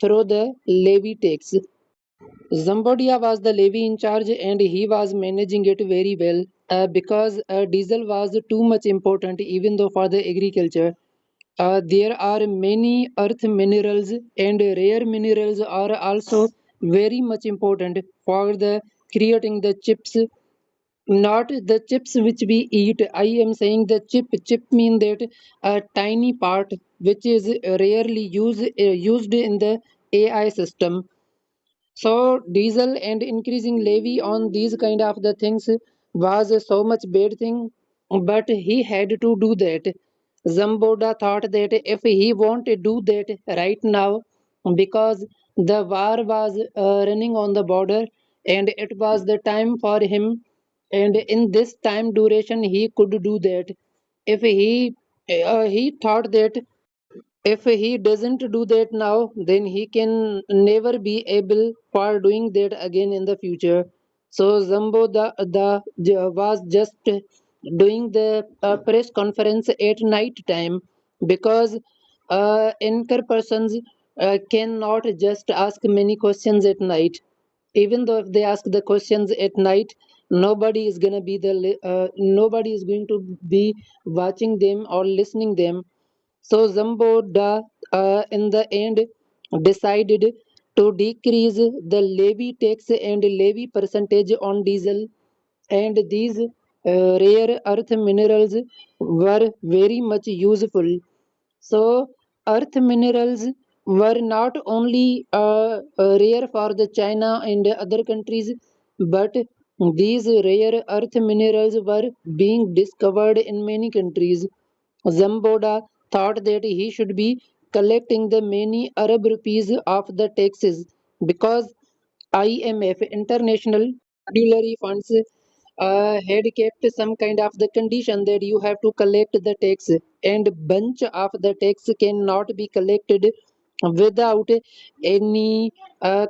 through the levy tax. Zambodia was the levy in charge, and he was managing it very well because diesel was too much important, even though for the agriculture. There are many earth minerals, and rare minerals are also very much important for the creating the chips. Not the chips which we eat. I am saying the chip. Chip mean that a tiny part which is rarely used in the AI system. So diesel and increasing levy on these kind of the things was so much bad thing, but he had to do that. Zamboda thought that if he want to do that right now, because the war was running on the border, and it was the time for him, and in this time duration he could do that. If he thought that if he doesn't do that now, then he can never be able for doing that again in the future. So Zambo was just doing the press conference at night time because anchor persons cannot just ask many questions at night. Even though if they ask the questions at night, nobody is going to be watching them or listening them. So Zamboda in the end decided to decrease the levy tax and levy percentage on diesel, and these rare earth minerals were very much useful. So earth minerals were not only rare for the China and other countries, but these rare earth minerals were being discovered in many countries. Zamboda thought that he should be collecting the many Arab rupees of the taxes because IMF International Monetary Funds had kept some kind of the condition that you have to collect the tax, and bunch of the tax cannot be collected without any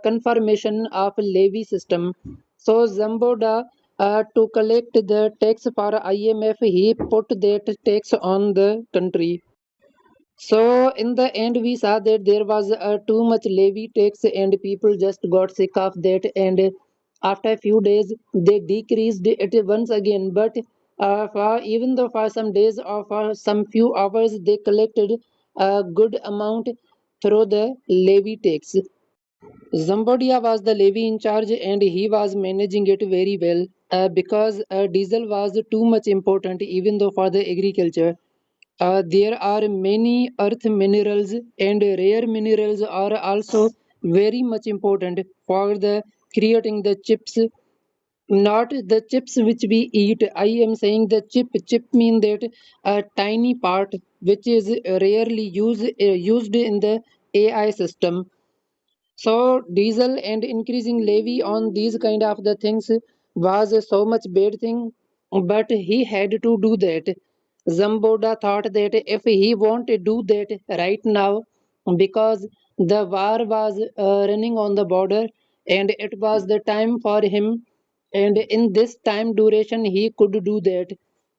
confirmation of levy system. So Zamboda to collect the tax for IMF, he put that tax on the country. So in the end, we saw that there was too much levy tax, and people just got sick of that. And after a few days, they decreased it once again. But for even though for some days or for some few hours, they collected a good amount through the levy tax. Zambodia was the levy in charge, and he was managing it very well because diesel was too much important, even though for the agriculture. There are many earth minerals, and rare minerals are also very much important for the creating the chips. Not the chips which we eat. I am saying the chip. Chip mean that a tiny part which is rarely used in the AI system. So diesel and increasing levy on these kind of the things was so much bad thing, but he had to do that. Zamboda thought that if he want to do that right now, because the war was running on the border, and it was the time for him, and in this time duration he could do that.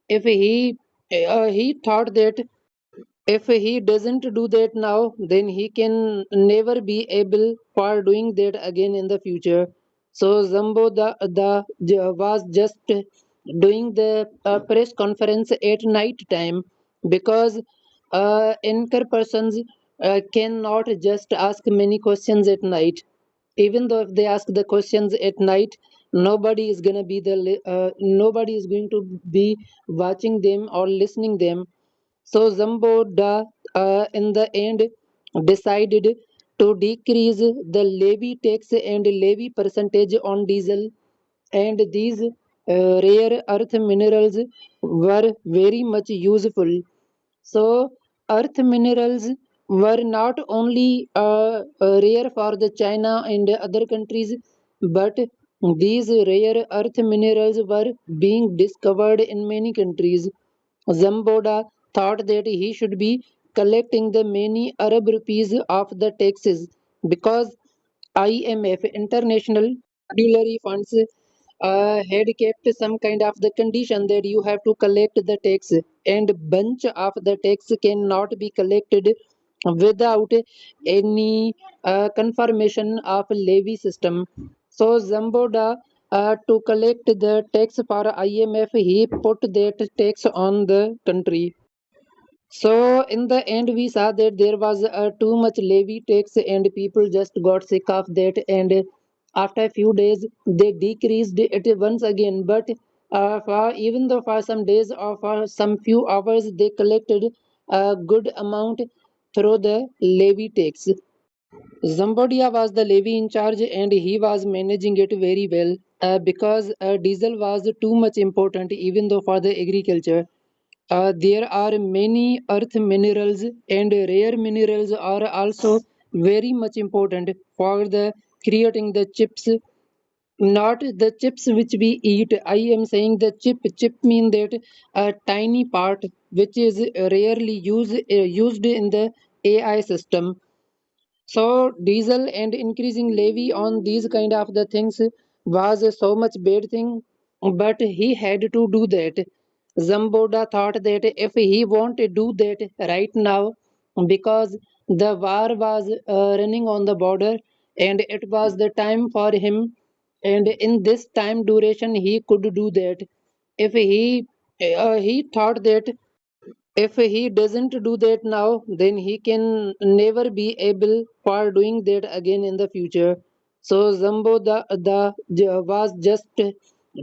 If he thought that if he doesn't do that now, then he can never be able for doing that again in the future. So was just doing the press conference at night time because anchor persons cannot just ask many questions at night. Even though if they ask the questions at night, nobody is going to be watching them or listening them. So Zamboda in the end decided to decrease the levy tax and levy percentage on diesel, and these rare earth minerals were very much useful. So earth minerals were not only rare for the China and other countries, but these rare earth minerals were being discovered in many countries. Zamboda thought that he should be collecting the many Arab rupees of the taxes because IMF International Monetary Funds had kept some kind of the condition that you have to collect the tax and bunch of the tax cannot be collected without any confirmation of levy system. So Zamboda to collect the tax for IMF, he put that tax on the country. So in the end, we saw that there was too much levy tax, and people just got sick of that. And after a few days, they decreased it once again. But for even though for some days or for some few hours, they collected a good amount through the levy tax. Zambodia was the levy in charge, and he was managing it very well because diesel was too much important, even though for the agriculture. There are many earth minerals and rare minerals are also very much important for the creating the chips, not the chips which we eat. I am saying the chip mean that a tiny part which is rarely used in the AI system. So diesel and increasing levy on these kind of the things was so much bad thing, but he had to do that. Zamboda thought that if he won't do that right now, because the war was running on the border and it was the time for him, and in this time duration he could do that. If he thought that if he doesn't do that now, then he can never be able for doing that again in the future. So Zambo was just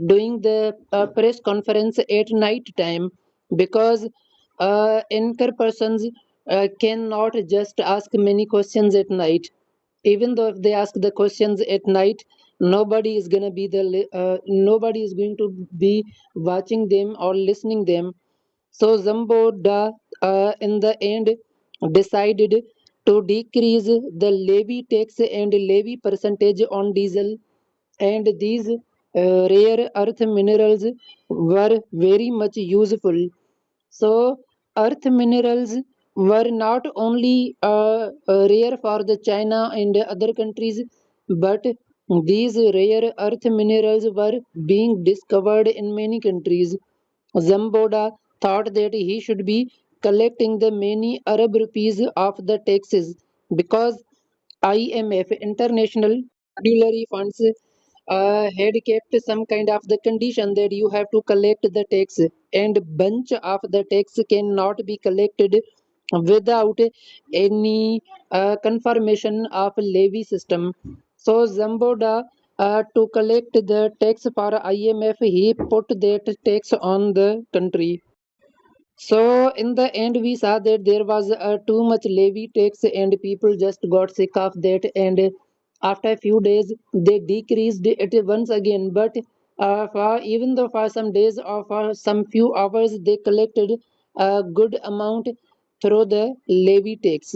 doing the press conference at night time because anchor persons cannot just ask many questions at night. Even though if they ask the questions at night, nobody is going to be watching them or listening them. So Zamboda in the end decided to decrease the levy tax and levy percentage on diesel, and these rare earth minerals were very much useful. So earth minerals were not only rare for the China and other countries, but these rare earth minerals were being discovered in many countries. Zamboda thought that he should be collecting the many Arab rupees of the taxes because IMF International Monetary Funds had kept some kind of the condition that you have to collect the tax and bunch of the tax cannot be collected without any confirmation of levy system. So Zamboda to collect the tax for IMF, he put that tax on the country. So in the end, we saw that there was too much levy tax, and people just got sick of that. And after a few days, they decreased it once again. But for even though for some days or for some few hours, they collected a good amount through the levy tax.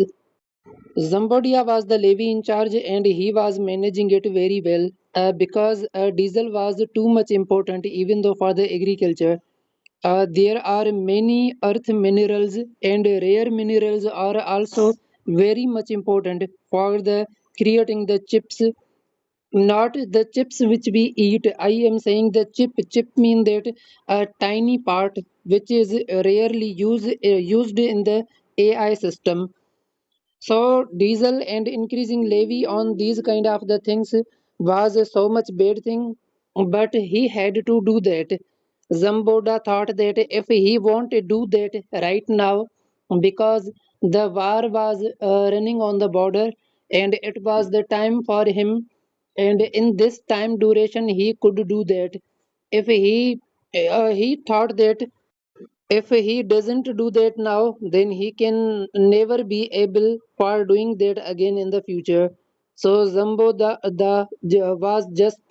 Zambodia was the levy in charge, and he was managing it very well because diesel was too much important, even though for the agriculture. There are many earth minerals and rare minerals are also very much important for the creating the chips, not the chips which we eat. I am saying the chip mean that a tiny part which is rarely used in the AI system. So diesel and increasing levy on these kind of the things was so much bad thing, but he had to do that. Zamboda thought that if he won't do that right now, because the war was running on the border and it was the time for him, and in this time duration he could do that. If he thought that if he doesn't do that now, then he can never be able for doing that again in the future. So was just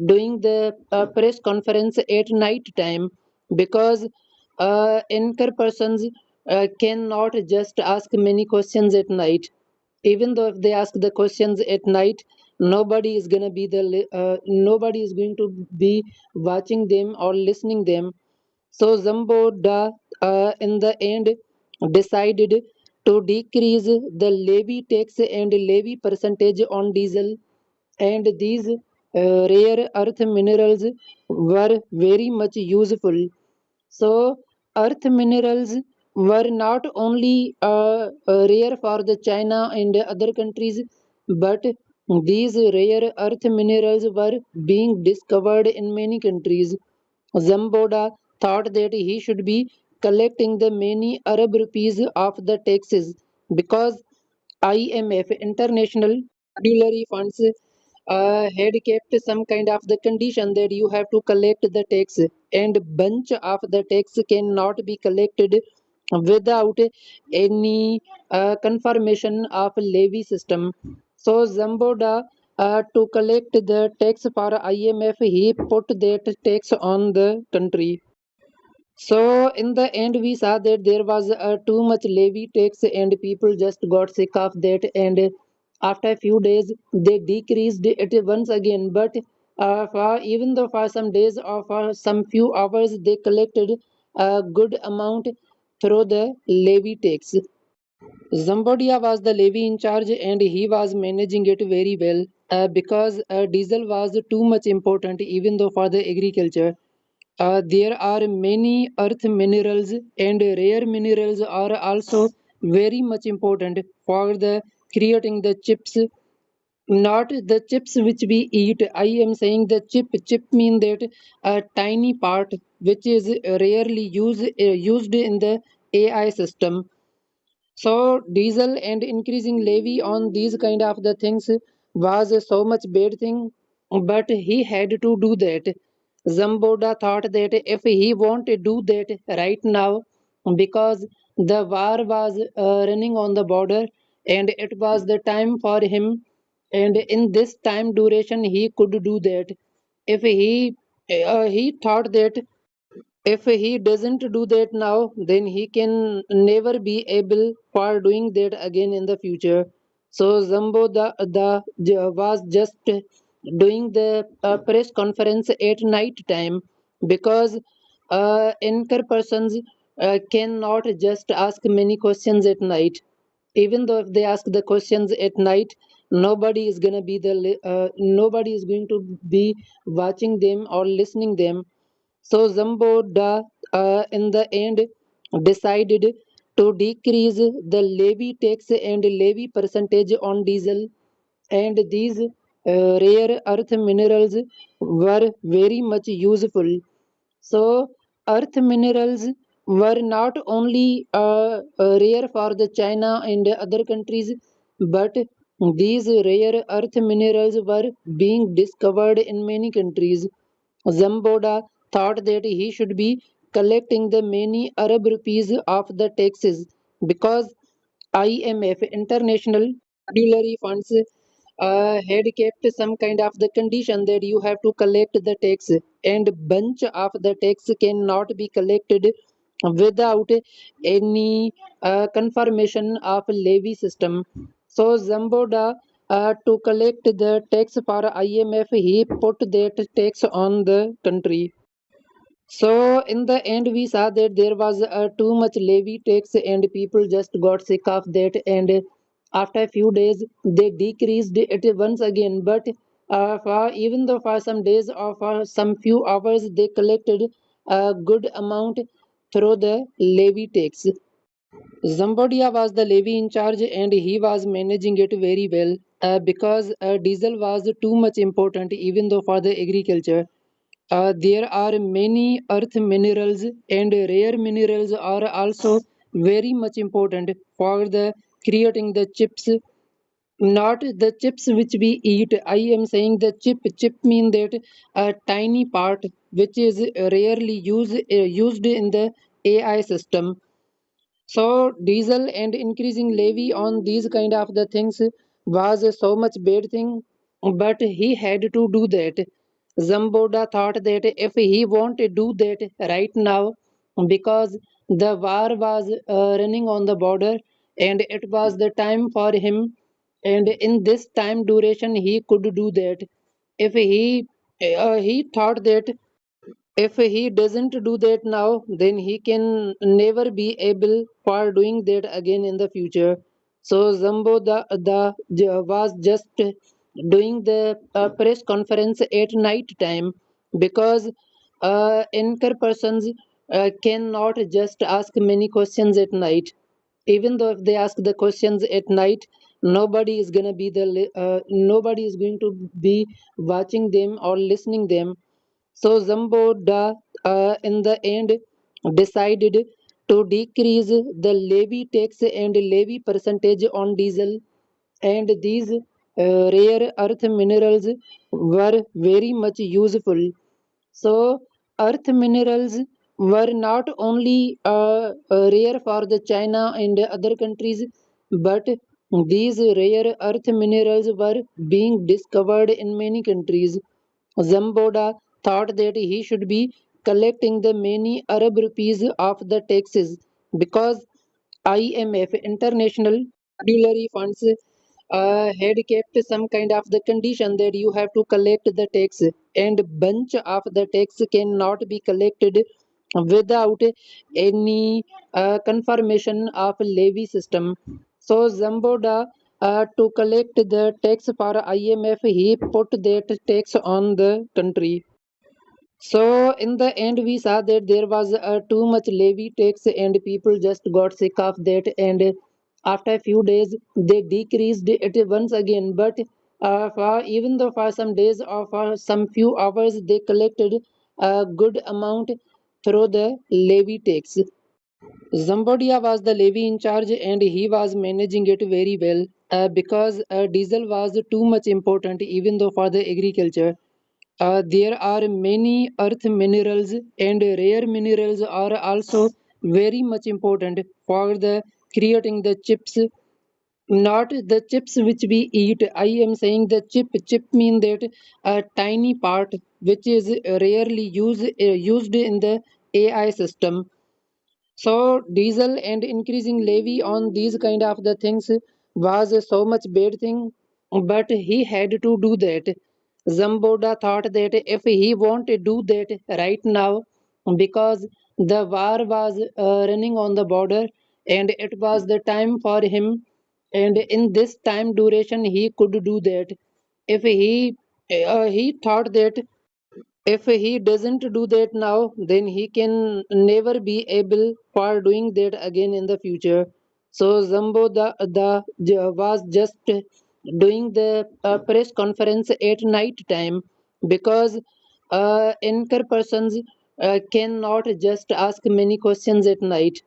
doing the press conference at night time because anchor persons cannot just ask many questions at night. Even though if they ask the questions at night, nobody is going to be watching them or listening them. So Zamboda in the end decided to decrease the levy tax and levy percentage on diesel, and these rare earth minerals were very much useful. So, earth minerals were not only rare for the China and other countries, but these rare earth minerals were being discovered in many countries. Zamboda thought that he should be collecting the many Arab rupees of the taxes because IMF International Monetary Funds had kept some kind of the condition that you have to collect the tax, and bunch of the tax cannot be collected without any confirmation of levy system. So Zamboda to collect the tax for IMF, he put that tax on the country. So in the end, we saw that there was too much levy tax, and people just got sick of that. And after a few days, they decreased it once again. But for even though for some days or for some few hours, they collected a good amount through the levy tax. Zambodia was the levy in charge, and he was managing it very well because diesel was too much important, even though for the agriculture. There are many earth minerals, and rare minerals are also very much important for the creating the chips, not the chips which we eat. I am saying the chip mean that a tiny part which is rarely used in the AI system. So diesel and increasing levy on these kind of the things was so much bad thing, but he had to do that. Zamboda thought that if he want to do that right now, because the war was running on the border, and it was the time for him, and in this time duration he could do that. If he thought that if he doesn't do that now, then he can never be able for doing that again in the future. So Zambo was just doing the press conference at night time because anchor persons cannot just ask many questions at night. Even though if they ask the questions at night, nobody is going to be watching them or listening them. So Zamboda in the end decided to decrease the levy tax and levy percentage on diesel, and these rare earth minerals were very much useful. So earth minerals were not only rare for the China and other countries, but these rare earth minerals were being discovered in many countries. Zamboda thought that he should be collecting the many Arab rupees of the taxes because IMF International Monetary Funds had kept some kind of the condition that you have to collect the tax, and bunch of the tax cannot be collected without any confirmation of levy system. So Zamboda to collect the tax for IMF, he put that tax on the country. So in the end, we saw that there was too much levy tax, and people just got sick of that. And after a few days, they decreased it once again. But for even though for some days or for some few hours, they collected a good amount through the levy tax. Zambodia was the levy in charge, and he was managing it very well because diesel was too much important, even though for the agriculture. There are many earth minerals, and rare minerals are also very much important for the creating the chips, not the chips which we eat. I am saying the chip mean that a tiny part which is rarely used in the AI system. So diesel and increasing levy on these kind of the things was so much bad thing, but he had to do that. Zamboda thought that if he want to do that right now, because the war was running on the border, and it was the time for him, and in this time duration he could do that. If he thought that If he doesn't do that now, then he can never be able for doing that again in the future. So Zambo was just doing the press conference at night time, because anchor persons cannot just ask many questions at night. Even though if they ask the questions at night, nobody is going to be watching them or listening them. So Zamboda, in the end, decided to decrease the levy tax and levy percentage on diesel, and these rare earth minerals were very much useful. So, earth minerals were not only rare for the China and other countries, but these rare earth minerals were being discovered in many countries. Zamboda thought that he should be collecting the many Arab rupees of the taxes, because IMF, International Monetary Funds, had kept some kind of the condition that you have to collect the tax, and bunch of the tax cannot be collected without any confirmation of levy system. So Zamboda, to collect the tax for IMF, he put that tax on the country. So in the end, we saw that there was too much levy tax, and people just got sick of that. And after a few days, they decreased it once again. But for even though for some days or for some few hours, they collected a good amount through the levy tax. Zambodia was the levy in charge, and he was managing it very well, because diesel was too much important, even though for the agriculture. There are many earth minerals, and rare minerals are also very much important for the creating the chips. Not the chips which we eat. I am saying the chip. Chip mean that a tiny part which is rarely used in the AI system. So diesel and increasing levy on these kind of the things was so much bad thing, but he had to do that. Zamboda thought that if he won't do that right now, because the war was running on the border, and it was the time for him, and in this time duration he could do that. If he thought that if he doesn't do that now, then he can never be able for doing that again in the future. So was just doing the press conference at night time, because anchor persons cannot just ask many questions at night.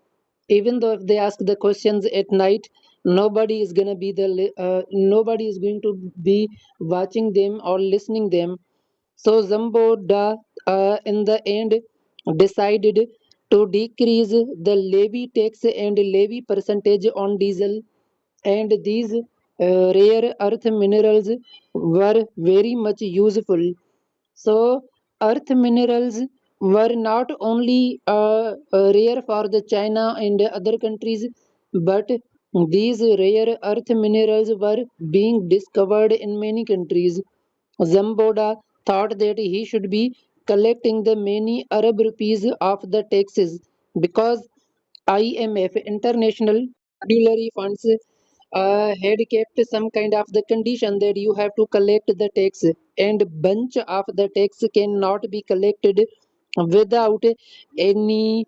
Even though if they ask the questions at night, nobody is going to be watching them or listening them. So Zamboda, in the end, decided to decrease the levy tax and levy percentage on diesel, and these rare earth minerals were very much useful. So, earth minerals were not only rare for the China and other countries, but these rare earth minerals were being discovered in many countries. Zamboda thought that he should be collecting the many Arab rupees of the taxes, because IMF, International Monetary Funds, had kept some kind of the condition that you have to collect the tax, and bunch of the tax cannot be collected without any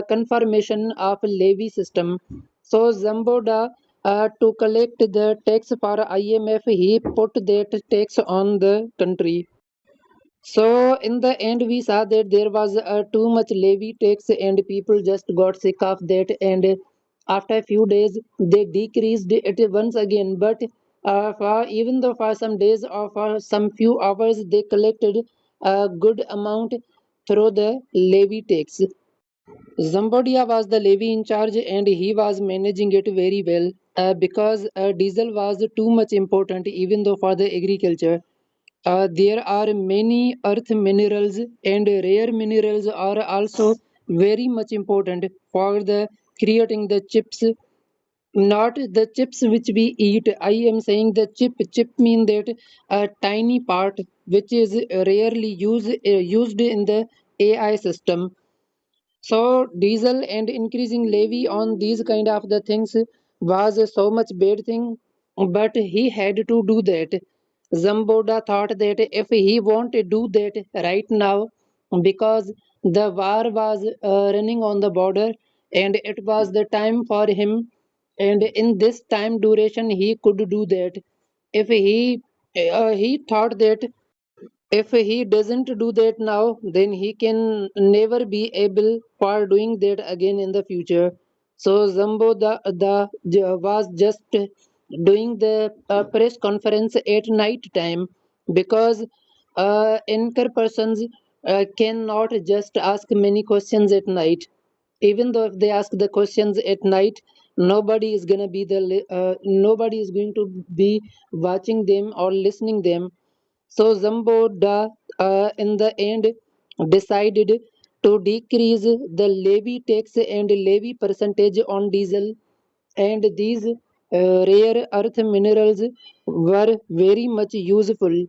confirmation of levy system. So Zamboda, to collect the tax for IMF, he put that tax on the country. So in the end, we saw that there was too much levy tax, and people just got sick of that. And after a few days, they decreased it once again. But for even though for some days or for some few hours, they collected a good amount through the levy tax. Zambodia was the levy in charge, and he was managing it very well, because diesel was too much important, even though for the agriculture. There are many earth minerals, and rare minerals are also very much important for the creating the chips. Not the chips which we eat. I am saying the chip. Chip mean that a tiny part which is rarely used in the AI system. So diesel and increasing levy on these kind of the things was so much bad thing, but he had to do that. Zamboda thought that if he won't do that right now, because the war was running on the border, and it was the time for him, and in this time duration he could do that. If he thought that if he doesn't do that now, then he can never be able for doing that again in the future. So Zambo was just doing the press conference at night time, because anchor persons cannot just ask many questions at night. Even though if they ask the questions at night, nobody is going to be watching them or listening them. So Zamboda in the end decided to decrease the levy tax and levy percentage on diesel, and these rare earth minerals were very much useful.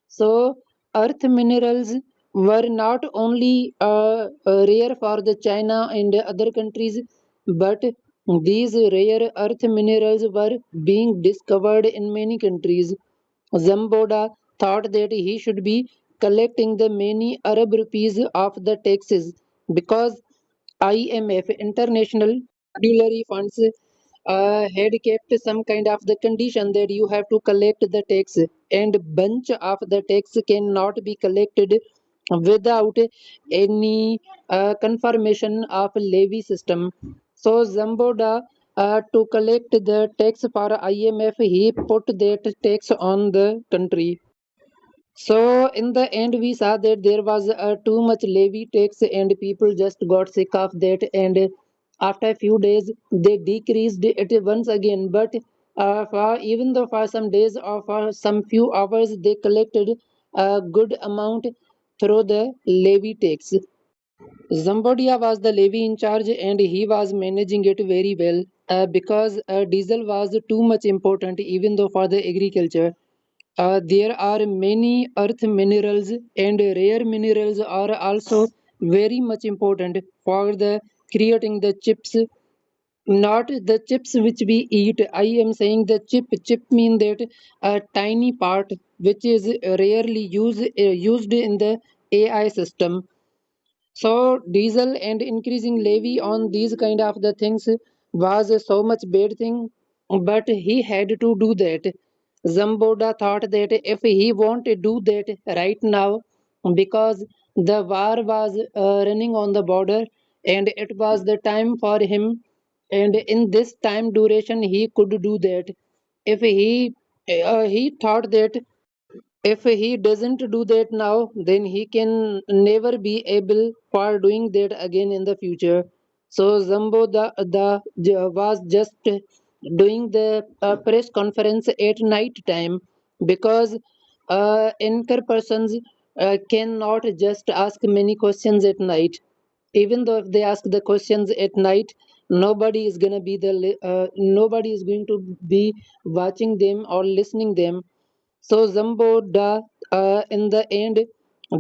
So earth minerals were not only rare for the China and other countries, but these rare earth minerals were being discovered in many countries. Zamboda thought that he should be collecting the many Arab rupees of the taxes, because IMF International Monetary Funds had kept some kind of the condition that you have to collect the tax, and bunch of the tax cannot be collected without any confirmation of levy system. So Zamboda to collect the tax for IMF, he put that tax on the country. So in the end, we saw that there was too much levy tax, and people just got sick of that. And after a few days, they decreased it once again. But for even though for some days or for some few hours, they collected a good amount through the levy tax. Zambodia was the levy in charge, and he was managing it very well, because diesel was too much important, even though for the agriculture. There are many earth minerals, and rare minerals are also very much important for the creating the chips. Not the chips which we eat. I am saying the chip. Chip mean that a tiny part which is rarely used in the AI system. So diesel and increasing levy on these kind of the things was so much bad thing, but he had to do that. Zamboda thought that if he won't do that right now, because the war was running on the border, and it was the time for him, and in this time duration he could do that. If he thought that if he doesn't do that now, then he can never be able for doing that again in the future. So was just doing the press conference at night time, because anchor persons cannot just ask many questions at night. Even though if they ask the questions at night, nobody is going to be watching them or listening them. So Zamboda in the end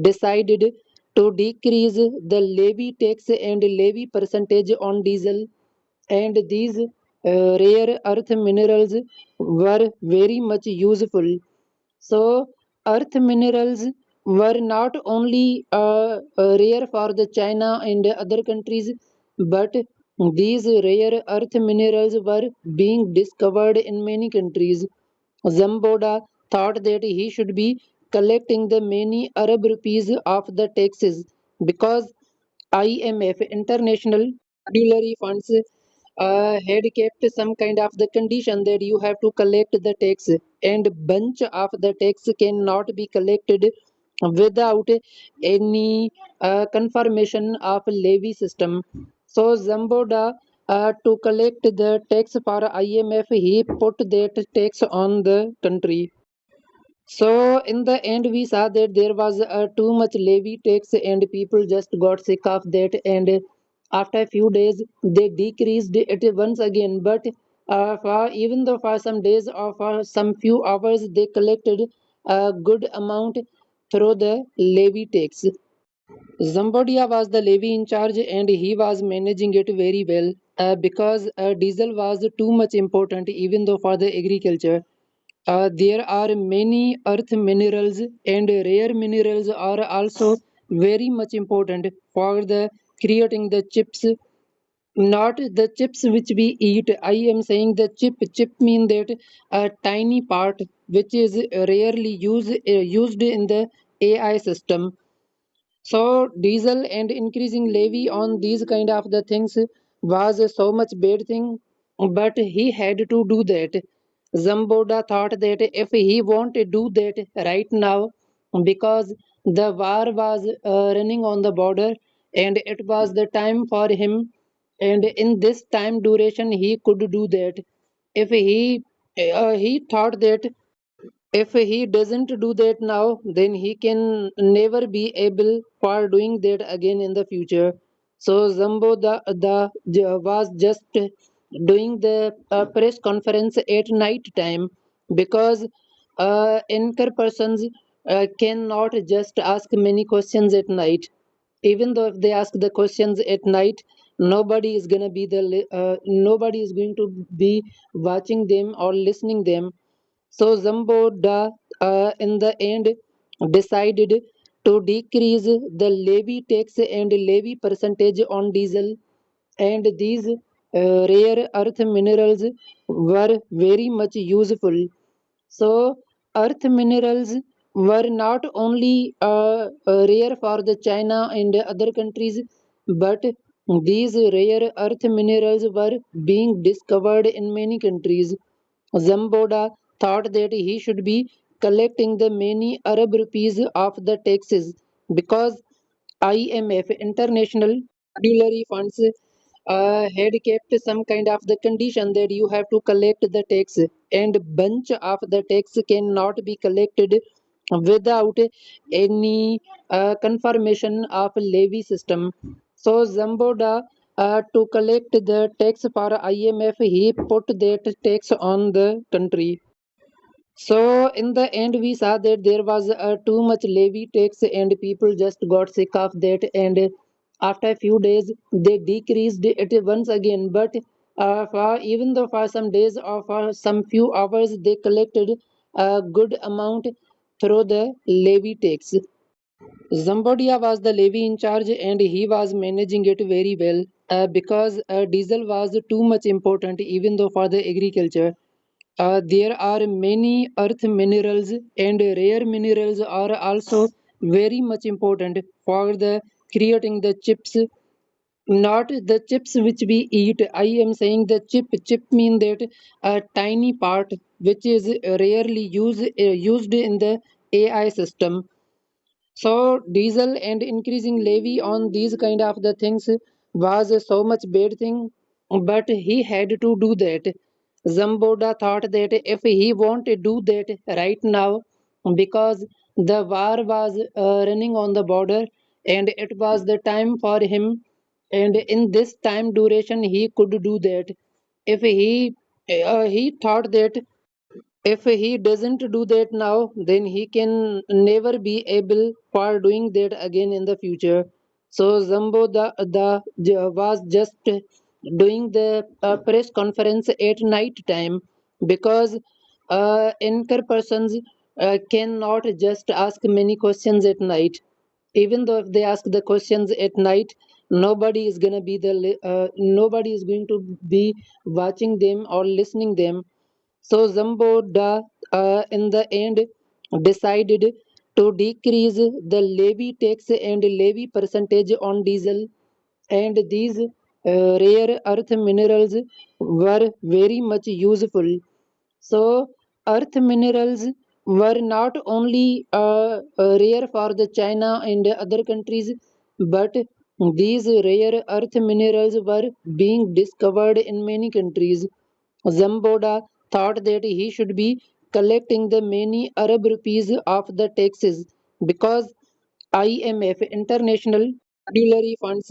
decided to decrease the levy tax and levy percentage on diesel, and these rare earth minerals were very much useful. So earth minerals were not only rare for the China and other countries, but these rare earth minerals were being discovered in many countries. Zamboda thought that he should be collecting the many Arab rupees of the taxes, because IMF International Monetary Funds had kept some kind of the condition that you have to collect the tax, and bunch of the tax cannot be collected without any confirmation of levy system. So Zamboda to collect the tax for IMF, he put that tax on the country. So in the end, we saw that there was too much levy tax, and people just got sick of that. And after a few days, they decreased it once again. But for even though for some days or for some few hours, they collected a good amount through the levy tax. Zambodia was the levy in charge and he was managing it very well because diesel was too much important even though for the agriculture. There are many earth minerals and rare minerals are also very much important for the creating the chips, not the chips which we eat. I am saying the chip mean that a tiny part which is rarely used in the AI system. So diesel and increasing levy on these kind of the things was so much bad thing, but he had to do that. Zamboda thought that if he won't do that right now, because the war was running on the border and it was the time for him, and in this time duration he could do that. If he thought that if he doesn't do that now, then he can never be able for doing that again in the future. So Zambo was just doing the press conference at night time because anchor persons cannot just ask many questions at night. Even though if they ask the questions at night, nobody is going to be watching them or listening them. So Zamboda in the end decided to decrease the levy tax and levy percentage on diesel, and these rare earth minerals were very much useful. So earth minerals were not only rare for the China and other countries, but these rare earth minerals were being discovered in many countries. Zamboda thought that he should be collecting the many Arab rupees of the taxes because IMF International Monetary Funds had kept some kind of the condition that you have to collect the tax, and bunch of the tax cannot be collected without any confirmation of levy system. So Zamboda to collect the tax for IMF, he put that tax on the country. So in the end, we saw that there was too much levy tax, and people just got sick of that. And after a few days, they decreased it once again. But for even though for some days or for some few hours, they collected a good amount through the levy tax. Zambodia was the levy in charge, and he was managing it very well because diesel was too much important, even though for the agriculture. There are many earth minerals and rare minerals are also very much important for the creating the chips, not the chips which we eat. I am saying the chip mean that a tiny part which is rarely used in the AI system. So diesel and increasing levy on these kind of the things was so much bad thing, but he had to do that. Zamboda thought that if he won't do that right now, because the war was running on the border and it was the time for him, and in this time duration he could do that. If he thought that if he doesn't do that now, then he can never be able for doing that again in the future. So was just doing the press conference at night time because anchor persons cannot just ask many questions at night. Even though if they ask the questions at night, nobody is going to be watching them or listening them. So Zamboda in the end decided to decrease the levy tax and levy percentage on diesel, and these rare earth minerals were very much useful. So earth minerals were not only rare for the China and other countries, but these rare earth minerals were being discovered in many countries. Zamboda thought that he should be collecting the many Arab rupees of the taxes because IMF International Monetary Funds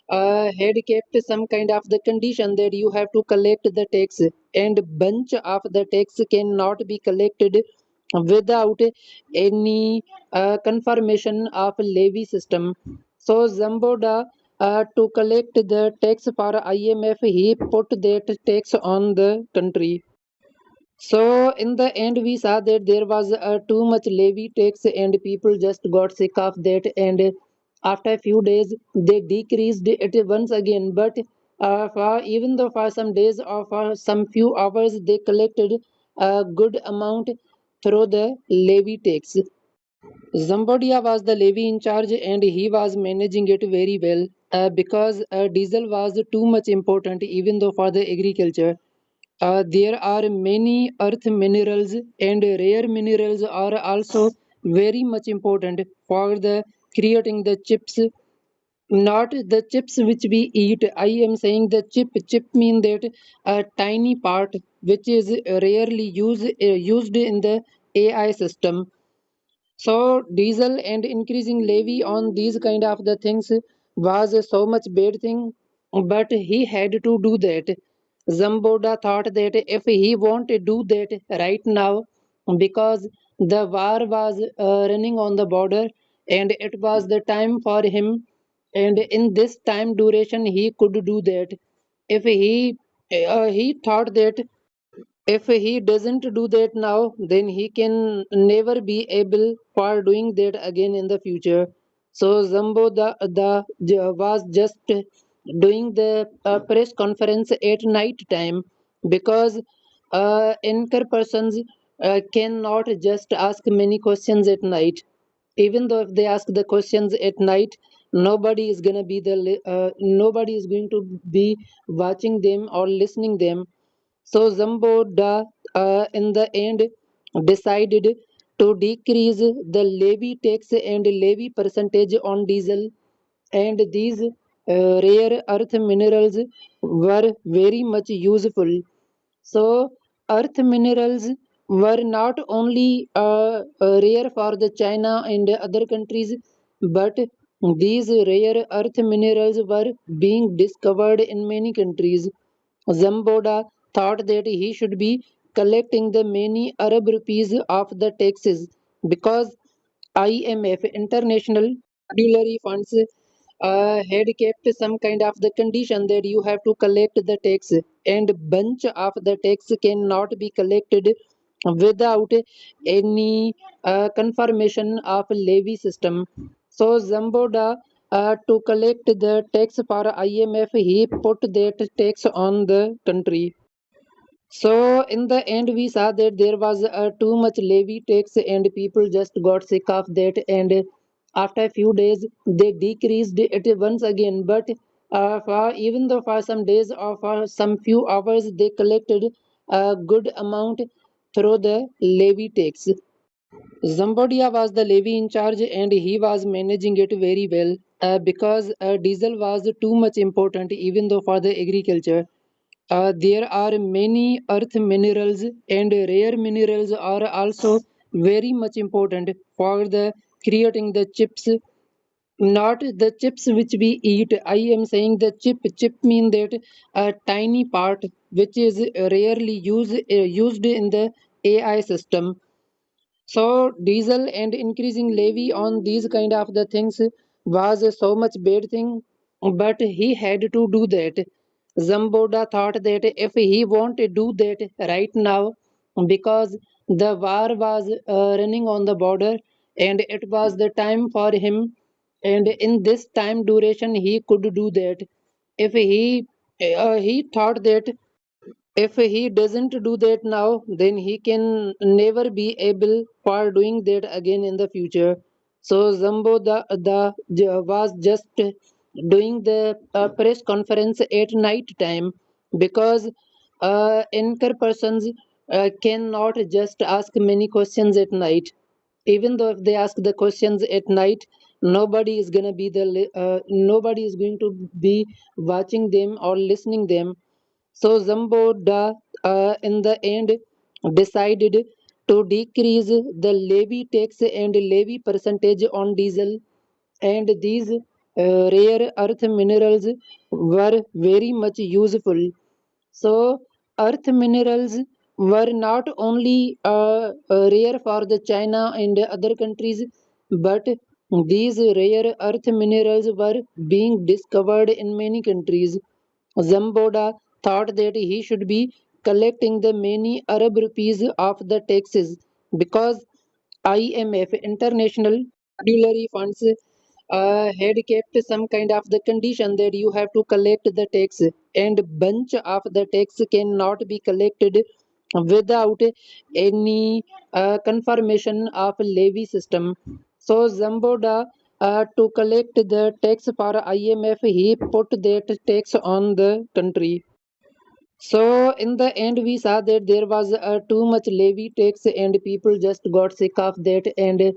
had kept some kind of the condition that you have to collect the tax, and bunch of the tax cannot be collected without any confirmation of levy system. So Zamboda, to collect the tax for IMF, he put that tax on the country. So in the end, we saw that there was too much levy tax, and people just got sick of that. And after a few days, they decreased it once again. But for even though for some days or for some few hours, they collected a good amount through the levy tax. Zambodia was the levy in charge, and he was managing it very well because diesel was too much important, even though for the agriculture. There are many earth minerals, and rare minerals are also very much important for the creating the chips. Not the chips which we eat. I am saying the chip. Chip mean that a tiny part which is rarely used in the AI system. So diesel and increasing levy on these kind of the things was so much bad thing, but he had to do that. Zamboda thought that if he want to do that right now, because the war was running on the border, and it was the time for him, and in this time duration he could do that. If he thought that if he doesn't do that now, then he can never be able for doing that again in the future. So Zambo was just doing the press conference at night time because anchor persons cannot just ask many questions at night. Even though if they ask the questions at night, nobody is going to be watching them or listening them. So Zamboda, in the end, decided to decrease the levy tax and levy percentage on diesel, and these rare earth minerals were very much useful. So, earth minerals were not only rare for the China and other countries, but these rare earth minerals were being discovered in many countries. Zamboda thought that he should be collecting the many Arab rupees of the taxes because IMF, International Monetary Funds, had kept some kind of the condition that you have to collect the tax, and bunch of the tax cannot be collected without any confirmation of levy system. So Zamboda, to collect the tax for IMF, he put that tax on the country. So in the end, we saw that there was too much levy tax, and people just got sick of that. And after a few days, they decreased it once again. But for even though for some days or for some few hours, they collected a good amount through the levy tax. Zambodia was the levy in charge, and he was managing it very well because diesel was too much important, even though for the agriculture. There are many earth minerals, and rare minerals are also very much important for the creating the chips. Not the chips which we eat. I am saying the chip. Chip mean that a tiny part which is rarely used in the AI system. So diesel and increasing levy on these kind of the things was so much bad thing, but he had to do that. Zamboda thought that if he want to do that right now, because the war was running on the border, and it was the time for him, and in this time duration he could do that. If he thought that if he doesn't do that now, then he can never be able for doing that again in the future. So was just doing the press conference at night time because anchor persons cannot just ask many questions at night. Even though if they ask the questions at night, nobody is going to be watching them or listening them. So Zamboda, in the end, decided to decrease the levy tax and levy percentage on diesel, and these rare earth minerals were very much useful. So earth minerals were not only rare for the China and other countries, but these rare earth minerals were being discovered in many countries. Zamboda thought that he should be collecting the many Arab rupees of the taxes because IMF International Monetary Funds had kept some kind of the condition that you have to collect the tax, and bunch of the tax cannot be collected without any confirmation of levy system. So Zamboda to collect the tax for IMF, he put that tax on the country. So in the end, we saw that there was too much levy tax, and people just got sick of that. And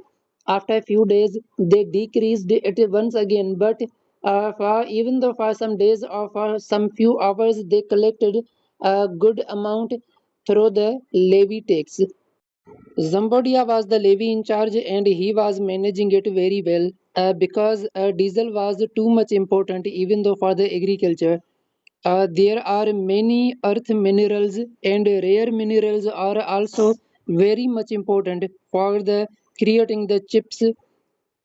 after a few days, they decreased it once again. But for even though for some days or for some few hours, they collected a good amount through the levy tax. Zambodia was the levy in charge, and he was managing it very well because diesel was too much important, even though for the agriculture. There are many earth minerals, and rare minerals are also very much important for the creating the chips.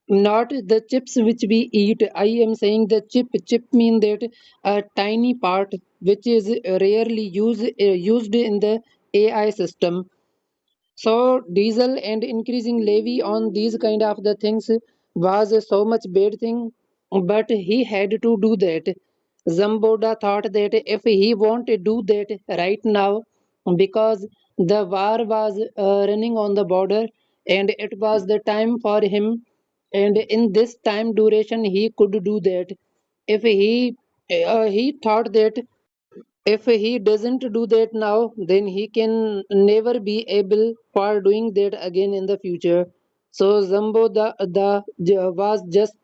Not the chips which we eat. I am saying the chip. Chip mean that a tiny part which is rarely used in the AI system. So diesel and increasing levy on these kind of the things was so much bad thing, but he had to do that. Zamboda thought that if he want to do that right now, because the war was running on the border, and it was the time for him, and in this time duration he could do that. If he thought that if he doesn't do that now, then he can never be able for doing that again in the future. So Zambo was just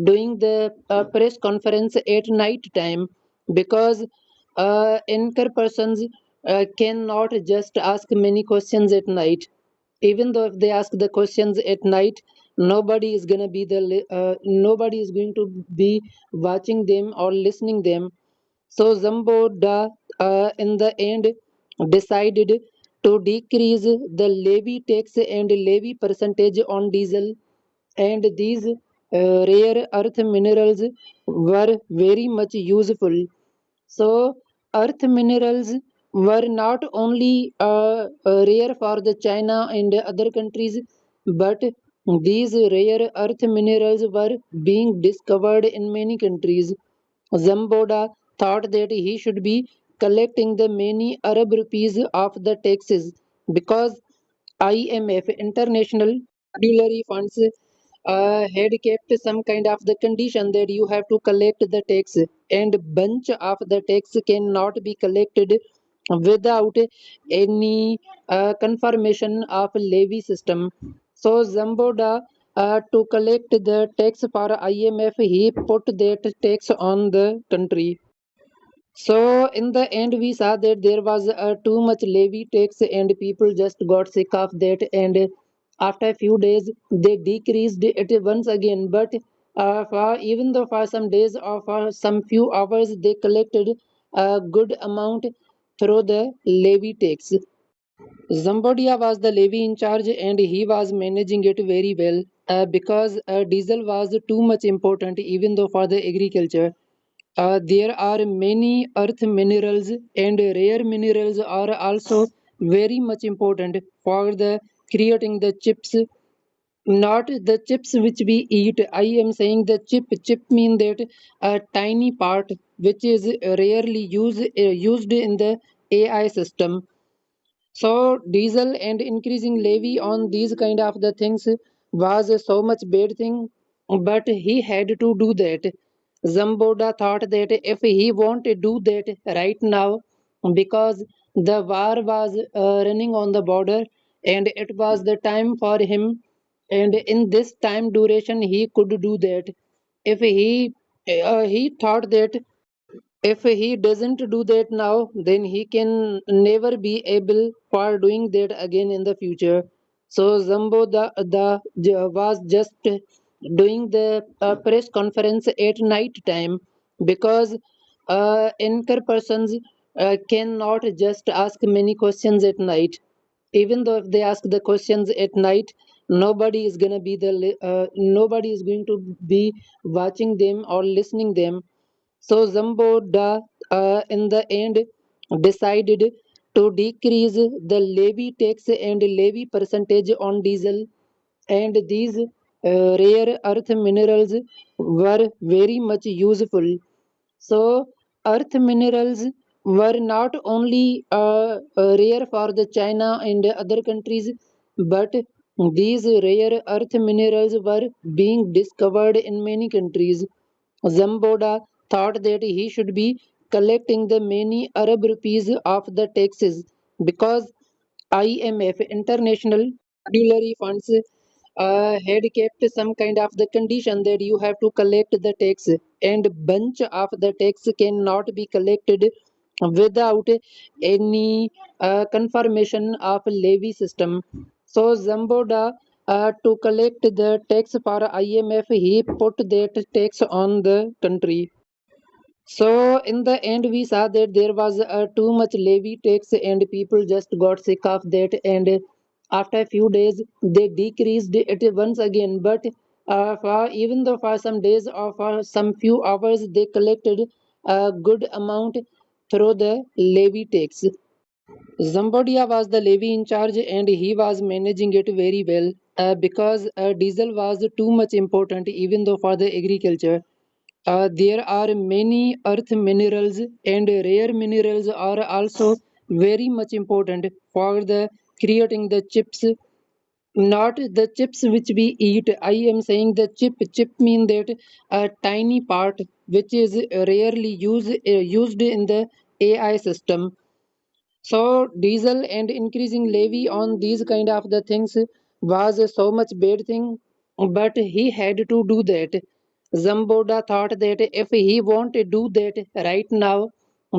doing the press conference at night time because anchor persons cannot just ask many questions at night. Even though if they ask the questions at night, nobody is going to be watching them or listening them. So Zamboda in the end decided to decrease the levy tax and levy percentage on diesel, and these rare earth minerals were very much useful. So earth minerals were not only rare for the China and other countries, but these rare earth minerals were being discovered in many countries. Zamboda thought that he should be collecting the many Arab rupees of the taxes because IMF International Monetary Funds had kept some kind of the condition that you have to collect the tax, and bunch of the tax cannot be collected without any confirmation of levy system. So Zamboda to collect the tax for IMF, he put that tax on the country. So in the end, we saw that there was too much levy tax, and people just got sick of that. And after a few days, they decreased it once again. But for even though for some days or for some few hours, they collected a good amount through the levy tax. Zambodia was the levy in charge, and he was managing it very well because diesel was too much important, even though for the agriculture. There are many earth minerals, and rare minerals are also very much important for the creating the chips. Not the chips which we eat. I am saying the chip. Chip mean that a tiny part which is rarely used in the AI system. So diesel and increasing levy on these kind of the things was so much bad thing, but he had to do that. Zamboda thought that if he want to do that right now, because the war was running on the border, and it was the time for him, and in this time duration he could do that. If he thought that if he doesn't do that now, then he can never be able for doing that again in the future. So was just doing the press conference at night time because anchor persons cannot just ask many questions at night. Even though if they ask the questions at night, nobody is going to be watching them or listening them. So Zamboda in the end decided to decrease the levy tax and levy percentage on diesel, and these rare earth minerals were very much useful. So, earth minerals were not only rare for the China and other countries, but these rare earth minerals were being discovered in many countries. Zamboda thought that he should be collecting the many Arab rupees of the taxes because IMF, International Monetary Funds, had kept some kind of the condition that you have to collect the tax, and bunch of the tax cannot be collected without any confirmation of levy system. So Zamboda, to collect the tax for IMF, he put that tax on the country. So in the end, we saw that there was too much levy tax, and people just got sick of that. And after a few days, they decreased it once again. But for even though for some days or for some few hours, they collected a good amount through the levy tax. Zambodia was the levy in charge, and he was managing it very well because diesel was too much important, even though for the agriculture. There are many earth minerals, and rare minerals are also very much important for the creating the chips. Not the chips which we eat. I am saying the chip. Chip mean that a tiny part which is rarely used in the AI system. So diesel and increasing levy on these kind of the things was so much bad thing, but he had to do that. Zamboda thought that if he want to do that right now,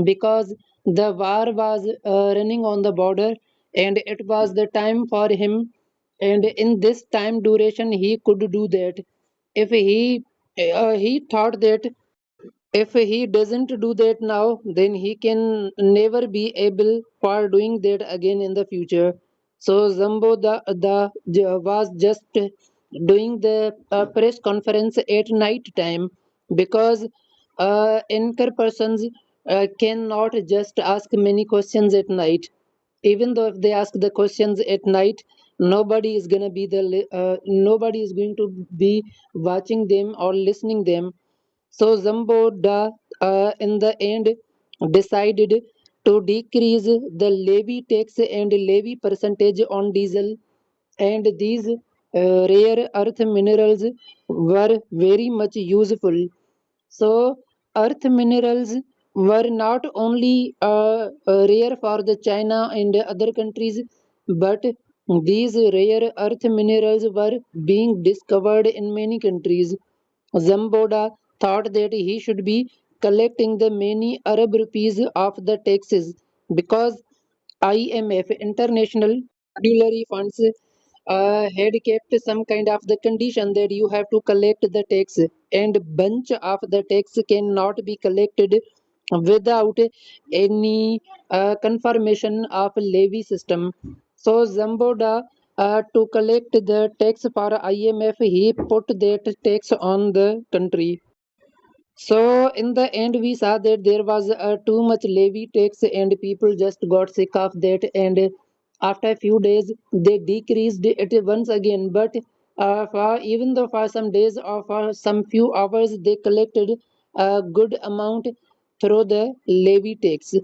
because the war was running on the border, and it was the time for him, and in this time duration he could do that. If he thought that if he doesn't do that now, then he can never be able for doing that again in the future. So Zambo was just doing the press conference at night time because anchor persons cannot just ask many questions at night. Even though if they ask the questions at night, nobody is going to be watching them or listening them. So Zamboda in the end decided to decrease the levy tax and levy percentage on diesel, and these rare earth minerals were very much useful. So earth minerals were not only rare for the China and other countries, but these rare earth minerals were being discovered in many countries. Zamboda thought that he should be collecting the many Arab rupees of the taxes because IMF, International Monetary Funds, had kept some kind of the condition that you have to collect the tax, and bunch of the tax cannot be collected without any confirmation of levy system. So Zamboda, to collect the tax for IMF, he put that tax on the country. So in the end, we saw that there was too much levy tax, and people just got sick of that. And after a few days, they decreased it once again. But for even though for some days or for some few hours, they collected a good amount through the levy tax.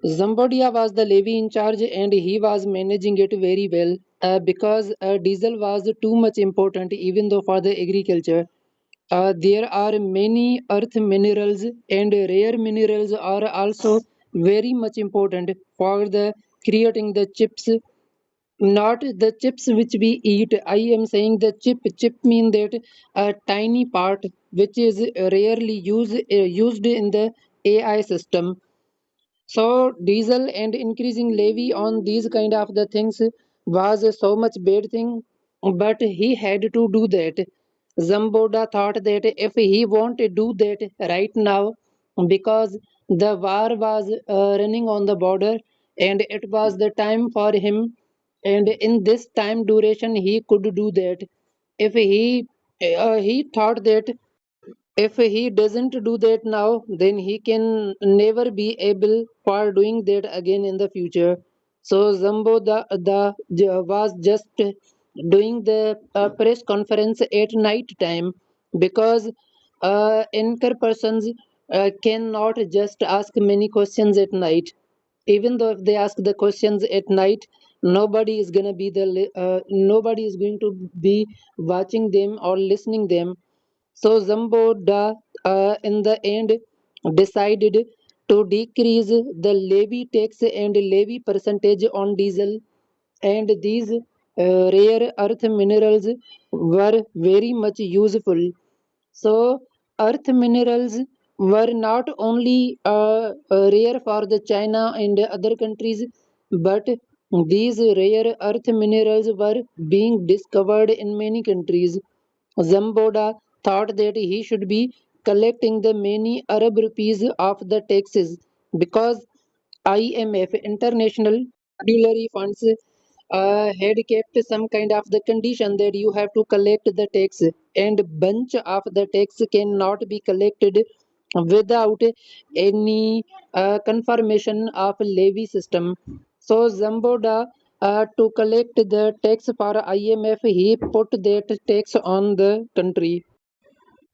Zambodia was the levy in charge, and he was managing it very well because diesel was too much important, even though for the agriculture. There are many earth minerals, and rare minerals are also very much important for the creating the chips. Not the chips which we eat. I am saying the chip. Chip mean that a tiny part which is rarely used in the AI system. So diesel and increasing levy on these kind of the things was so much bad thing, but he had to do that. Zamboda thought that if he want to do that right now, because The war was running on the border, and it was the time for him. And in this time duration, he could do that. If he thought that if he doesn't do that now, then he can never be able for doing that again in the future. So Zambo was just doing the press conference at night time, because anchor persons cannot just ask many questions at night. Even though if they ask the questions at night, nobody is going to be watching them or listening them. So Zamboda in the end decided to decrease the levy tax and levy percentage on diesel, and these rare earth minerals were very much useful. So earth minerals were not only rare for the China and other countries, but these rare earth minerals were being discovered in many countries. Zamboda thought that he should be collecting the many Arab rupees of the taxes, because IMF International Monetary Funds had kept some kind of the condition that you have to collect the tax, and bunch of the tax cannot be collected without any confirmation of levy system. So Zamboda to collect the tax for IMF, he put that tax on the country.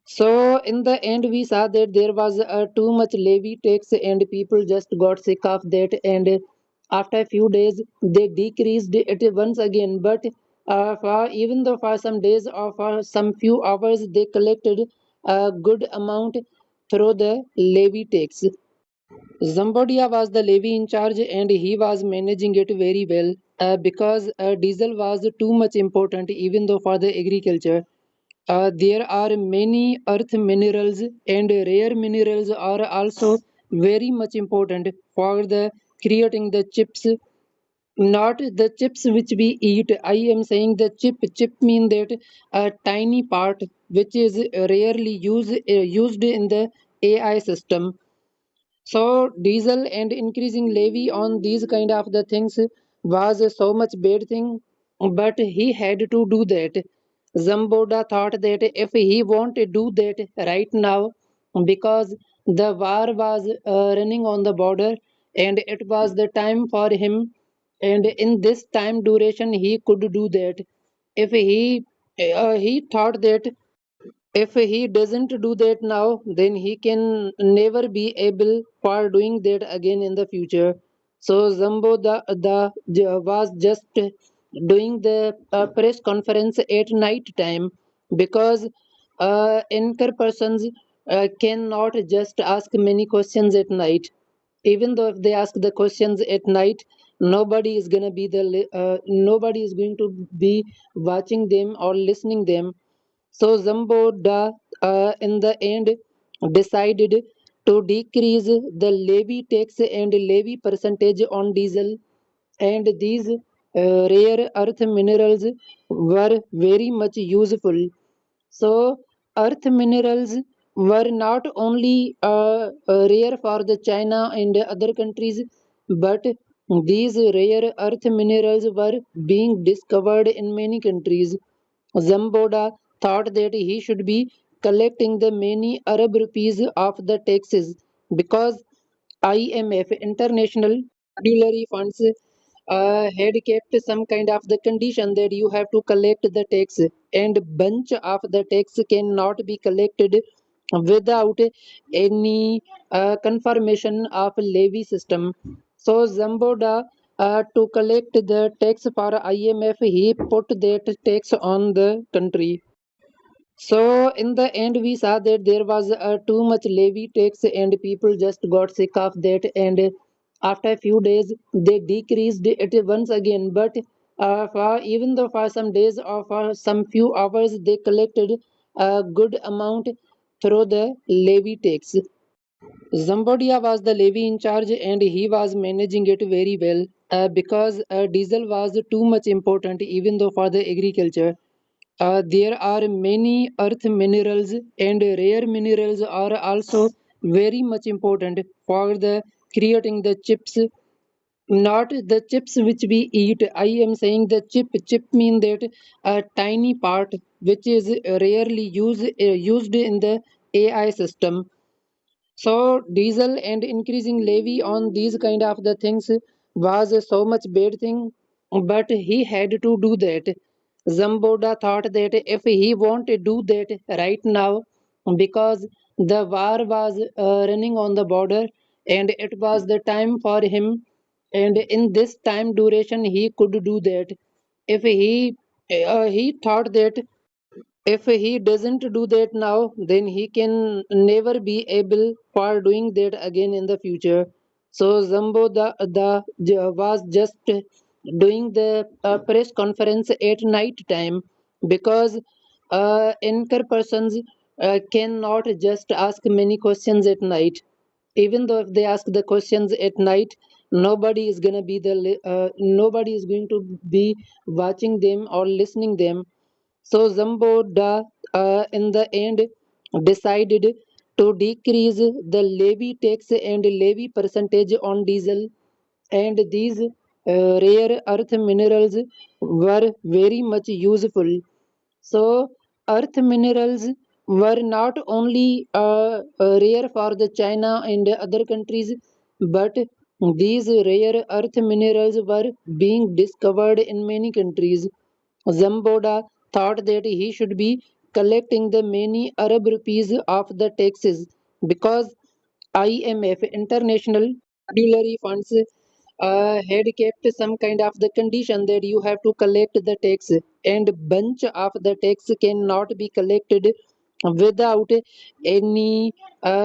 So in the end, we saw that there was too much levy tax, and people just got sick of that. And after a few days, they decreased it once again. But for even though for some days or for some few hours, they collected a good amount through the levy tax. Zambodia was the levy in charge, and he was managing it very well, because diesel was too much important, even though for the agriculture. There are many earth minerals, and rare minerals are also very much important for the creating the chips. Not the chips which we eat. I am saying the chip. Chip mean that a tiny part which is rarely used in the AI system. So diesel and increasing levy on these kind of the things was so much bad thing, but he had to do that. Zamboda thought that if he want to do that right now, because the war was running on the border, and it was the time for him, and in this time duration he could do that. If he thought that if he doesn't do that now, then he can never be able for doing that again in the future. So was just doing the press conference at night time, because anchor persons cannot just ask many questions at night. Even though if they ask the questions at night, nobody is going to be watching them or listening them. So Zamboda in the end decided to decrease the levy tax and levy percentage on diesel, and these rare earth minerals were very much useful. So earth minerals were not only rare for the China and other countries, but these rare earth minerals were being discovered in many countries. Zamboda thought that he should be collecting the many Arab rupees of the taxes, because IMF International Monetary Funds had kept some kind of the condition that you have to collect the tax, and bunch of the tax cannot be collected without any confirmation of levy system. So Zamboda to collect the tax for IMF, he put that tax on the country. So in the end, we saw that there was too much levy tax, and people just got sick of that. And after a few days, they decreased it once again. But even though for some days or for some few hours, they collected a good amount through the levy tax. Zambodia was the levy in charge, and he was managing it very well, because diesel was too much important, even though for the agriculture. There are many earth minerals, and rare minerals are also very much important for the creating the chips, not the chips which we eat. I am saying the chip mean that a tiny part which is rarely used in the AI system. So diesel and increasing levy on these kind of the things was so much bad thing, but he had to do that. Zamboda thought that if he won't do that right now, because the war was running on the border, and it was the time for him, and in this time duration he could do that. If he thought that if he doesn't do that now, then he can never be able for doing that again in the future. So Zambo was just doing the press conference at night time, because anchor persons cannot just ask many questions at night. Even though if they ask the questions at night, nobody is going to be watching them or listening them. So Zamboda in the end decided to decrease the levy tax and levy percentage on diesel, and these rare earth minerals were very much useful. So earth minerals were not only rare for the China and other countries, but these rare earth minerals were being discovered in many countries. Zamboda thought that he should be collecting the many Arab rupees of the taxes, because IMF International Monetary Funds had kept some kind of the condition that you have to collect the tax, and bunch of the tax cannot be collected without any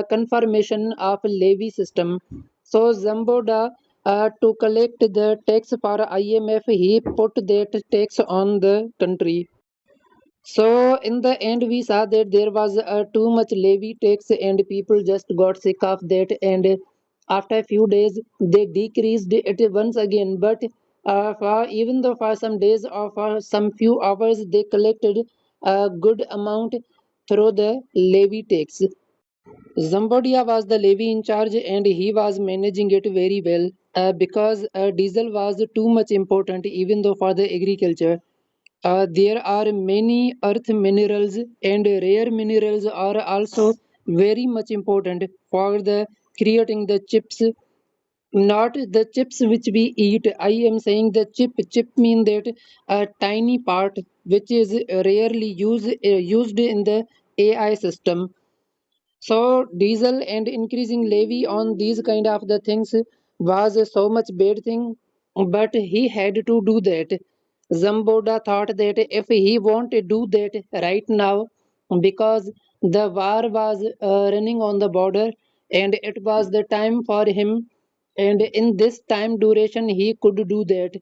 confirmation of levy system. So Zamboda to collect the tax for IMF, he put that tax on the country. So in the end, we saw that there was too much levy tax, and people just got sick of that. And after a few days, they decreased it once again. But for even though for some days or for some few hours, they collected a good amount through the levy tax. Zambodia was the levy in charge, and he was managing it very well, because diesel was too much important, even though for the agriculture. There are many earth minerals, and rare minerals are also very much important for the creating the chips, not the chips which we eat. I am saying the chip mean that a tiny part which is rarely used in the AI system. So diesel and increasing levy on these kind of the things was so much bad thing, but he had to do that. Zamboda thought that if he won't do that right now, because the war was running on the border, and it was the time for him, and in this time duration he could do that.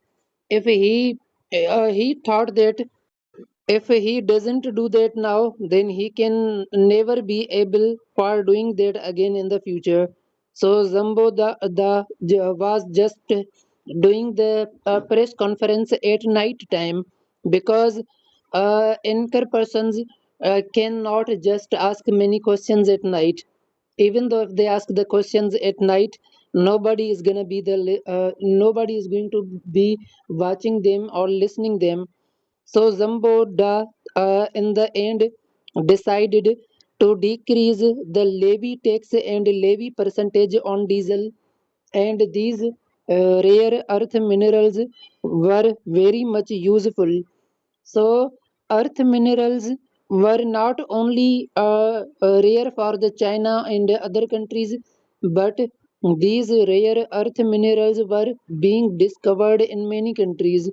If he thought that if he doesn't do that now, then he can never be able for doing that again in the future. So was just doing the press conference at night time, because anchor persons cannot just ask many questions at night. Even though if they ask the questions at night, nobody is going to be watching them or listening them. So Zamboda in the end decided to decrease the levy tax and levy percentage on diesel, and these rare earth minerals were very much useful. So earth minerals were not only rare for the China and other countries, but these rare earth minerals were being discovered in many countries.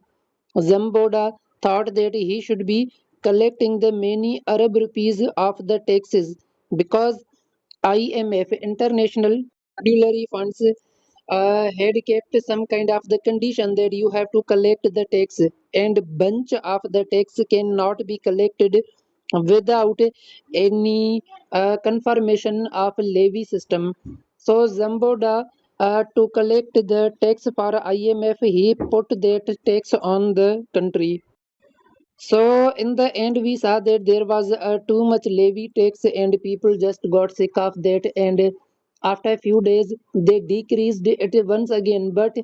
Zamboda thought that he should be collecting the many Arab rupees of the taxes, because IMF International Monetary Funds had kept some kind of the condition that you have to collect the tax, and bunch of the tax cannot be collected without any confirmation of levy system. So Zamboda to collect the tax for IMF, he put that tax on the country. So in the end, we saw that there was too much levy tax, and people just got sick of that. And After a few days, they decreased it once again, but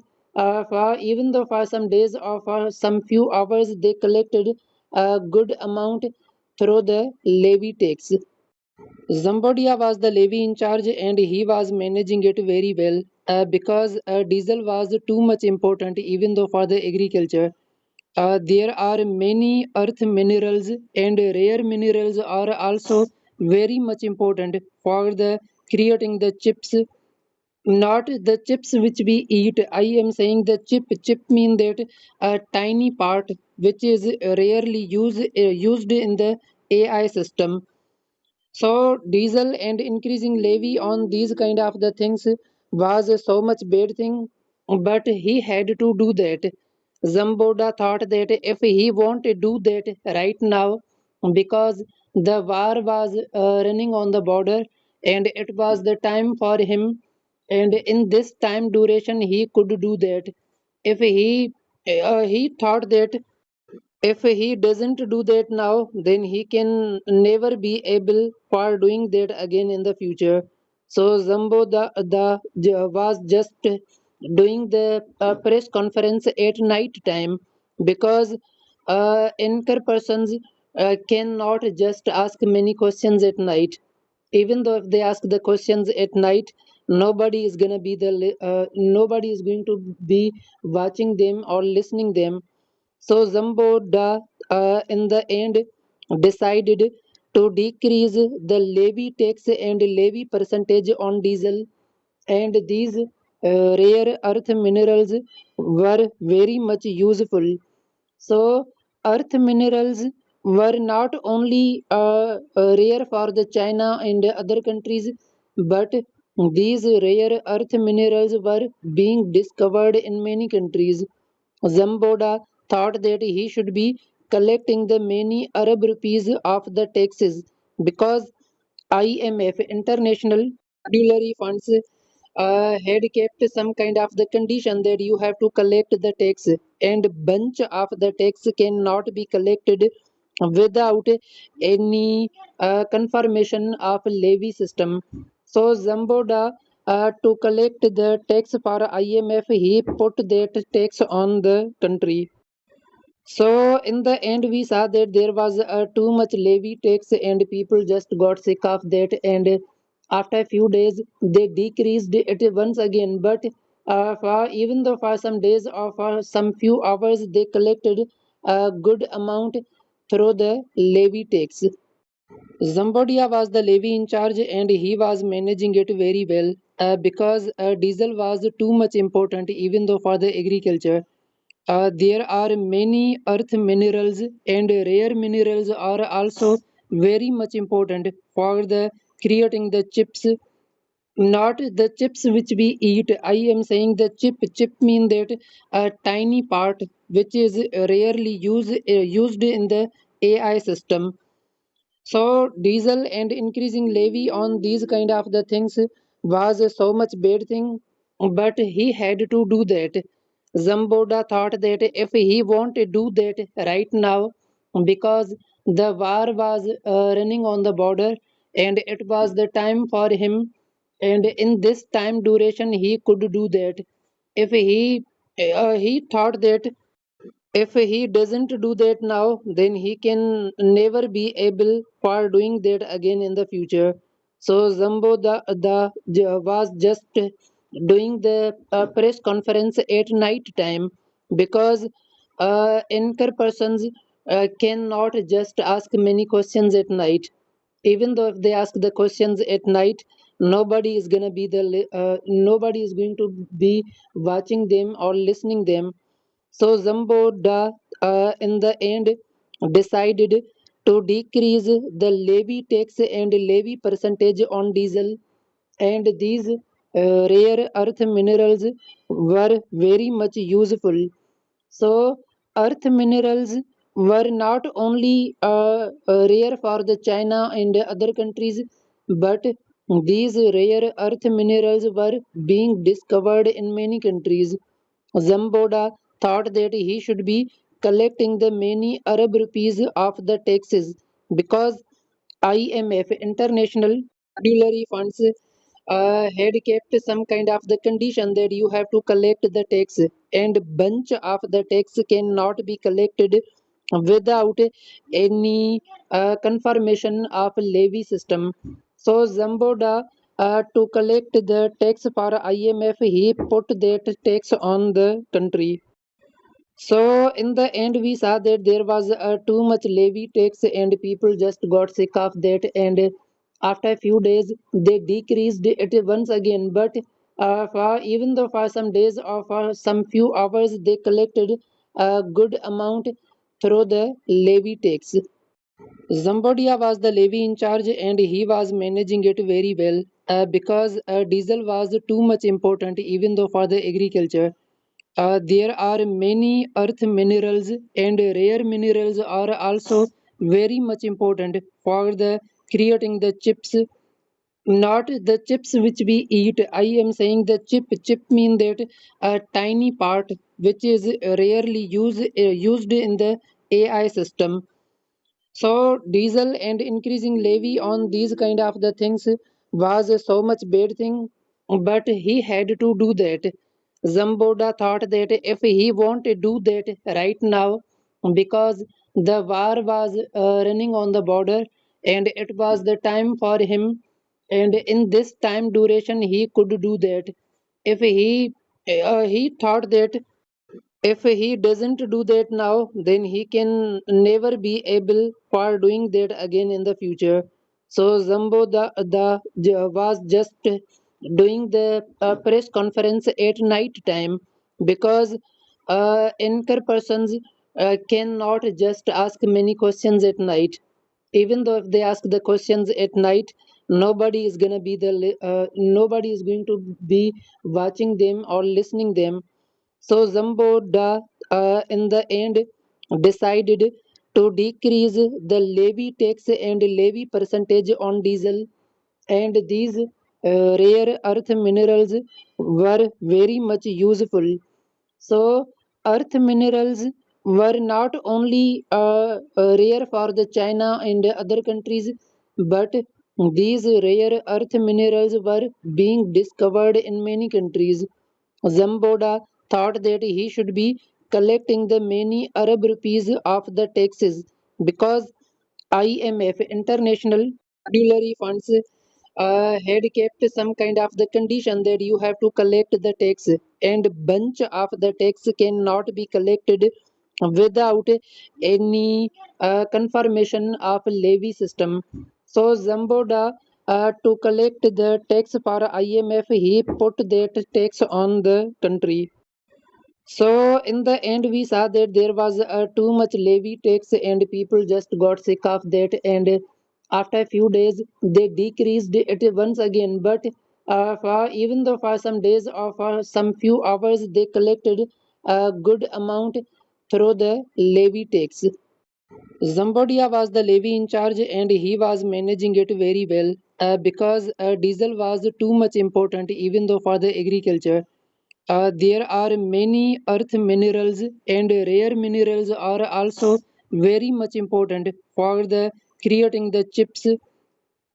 even though for some days or for some few hours, they collected a good amount through the levy tax. Zambodia was the levy in charge and he was managing it very well because diesel was too much important even though for the agriculture. There are many earth minerals and rare minerals are also very much important for the creating the chips, not the chips which we eat. I am saying the chip mean that a tiny part which is rarely used in the AI system. So diesel and increasing levy on these kind of the things was so much bad thing, but he had to do that. Zamboda thought that if he won't do that right now, because the war was running on the border and it was the time for him, and in this time duration he could do that. If he thought that if he doesn't do that now, then he can never be able for doing that again in the future. So Zambo was just doing the press conference at night time because anchor persons cannot just ask many questions at night. Even though if they ask the questions at night, nobody is going to be watching them or listening them. So Zamboda in the end decided to decrease the levy tax and levy percentage on diesel, and these rare earth minerals were very much useful. So earth minerals were not only rare for the China and other countries, but these rare earth minerals were being discovered in many countries. Zamboda thought that he should be collecting the many Arab rupees of the taxes because IMF International Monetary Funds had kept some kind of the condition that you have to collect the tax, and bunch of the tax cannot be collected without any confirmation of levy system. So Zamboda to collect the tax for IMF, he put that tax on the country. So in the end, we saw that there was too much levy tax, and people just got sick of that. And after a few days, they decreased it once again. But even though for some days or for some few hours, they collected a good amount through the levy tax. Zambodia was the levy in charge and he was managing it very well because diesel was too much important even though for the agriculture. There are many earth minerals and rare minerals are also very much important for the creating the chips, not the chips which we eat. I am saying the chip mean that a tiny part which is rarely used in the AI system. So diesel and increasing levy on these kind of the things was so much bad thing, but he had to do that. Zamboda thought that if he won't do that right now, because the war was running on the border and it was the time for him, and in this time duration he could do that. If he thought that if he doesn't do that now, then he can never be able for doing that again in the future. So was just doing the press conference at night time because anchor persons cannot just ask many questions at night. Even though if they ask the questions at night, nobody is going to be watching them or listening them. So Zamboda in the end decided to decrease the levy tax and levy percentage on diesel, and these rare earth minerals were very much useful. So earth minerals were not only rare for the China and other countries, but these rare earth minerals were being discovered in many countries. Zamboda thought that he should be collecting the many Arab rupees of the taxes because IMF International Monetary Funds had kept some kind of the condition that you have to collect the tax, and bunch of the tax cannot be collected without any confirmation of levy system. So Zamboda, to collect the tax for IMF, he put that tax on the country. So in the end, we saw that there was too much levy tax, and people just got sick of that. And after a few days, they decreased it once again. But for even though for some days or for some few hours, they collected a good amount through the levy tax. Zambodia was the levy in charge, and he was managing it very well because diesel was too much important, even though for the agriculture. There are many earth minerals, and rare minerals are also very much important for the creating the chips. Not the chips which we eat. I am saying the chip. Chip mean that a tiny part which is rarely used in the AI system. So diesel and increasing levy on these kind of the things was so much bad thing, but he had to do that. Zamboda thought that if he won't do that right now, because the war was running on the border, and it was the time for him, and in this time duration he could do that. If he thought that if he doesn't do that now, then he can never be able for doing that again in the future. So Zambo was just doing the press conference at night time, because anchor persons cannot just ask many questions at night. Even though if they ask the questions at night, nobody is going to be watching them or listening them. So Zamboda, in the end, decided to decrease the levy tax and levy percentage on diesel, and these rare earth minerals were very much useful. So earth minerals were not only rare for the China and other countries, but these rare earth minerals were being discovered in many countries. Zamboda thought that he should be collecting the many Arab rupees of the taxes, because IMF, International Monetary Funds, had kept some kind of the condition that you have to collect the tax, and bunch of the tax cannot be collected without any confirmation of levy system. So Zamboda, to collect the tax for IMF, he put that tax on the country. So in the end, we saw that there was too much levy tax, and people just got sick of that. And after a few days, they decreased it once again. But for even though for some days or for some few hours, they collected a good amount through the levy tax. Zambodia was the levy in charge, and he was managing it very well because diesel was too much important, even though for the agriculture. There are many earth minerals, and rare minerals are also very much important for the creating the chips.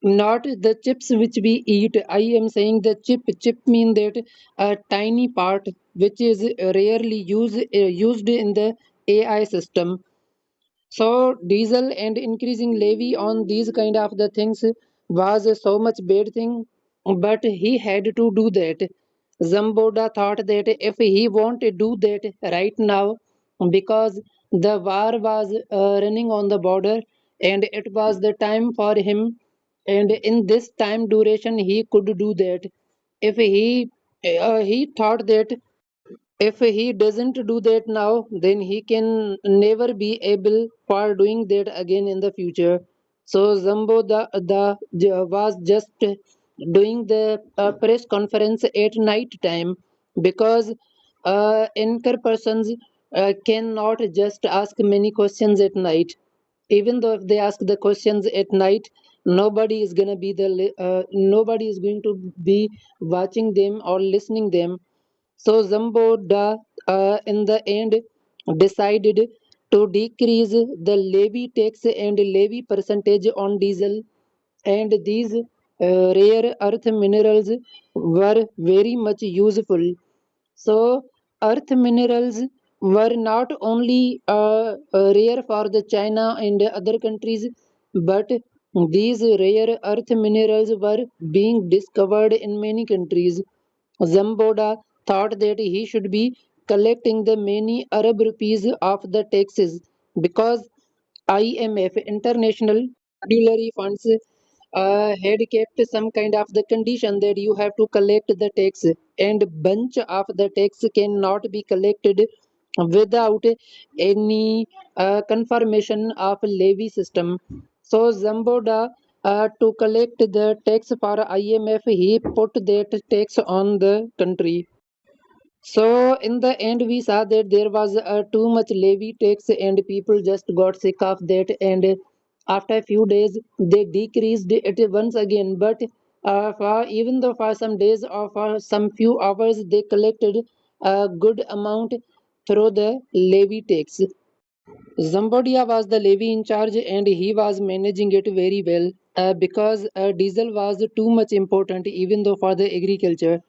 Not the chips which we eat. I am saying the chip. Chip mean that a tiny part which is rarely used in the AI system. So diesel and increasing levy on these kind of the things was so much bad thing, but he had to do that. Zamboda thought that if he won't do that right now, because the war was running on the border, and it was the time for him, and in this time duration he could do that. If he thought that if he doesn't do that now, then he can never be able for doing that again in the future. So was just doing the press conference at night time, because anchor persons cannot just ask many questions at night. Even though if they ask the questions at night, nobody is going to be watching them or listening them. So Zamboda, in the end, decided to decrease the levy tax and levy percentage on diesel, and these rare earth minerals were very much useful. So, earth minerals were not only rare for the China and other countries, but these rare earth minerals were being discovered in many countries. Zamboda thought that he should be collecting the many Arab rupees of the taxes because IMF, International Monetary Funds, had kept some kind of the condition that you have to collect the tax, and bunch of the tax cannot be collected without any confirmation of levy system. So Zamboda, to collect the tax for IMF, he put that tax on the country. So in the end, we saw that there was too much levy tax, and people just got sick of that. And after a few days, they decreased it once again. But for even though for some days or for some few hours, they collected a good amount through the levy tax. Zambodia was the levy in charge, and he was managing it very well because diesel was too much important, even though for the agriculture.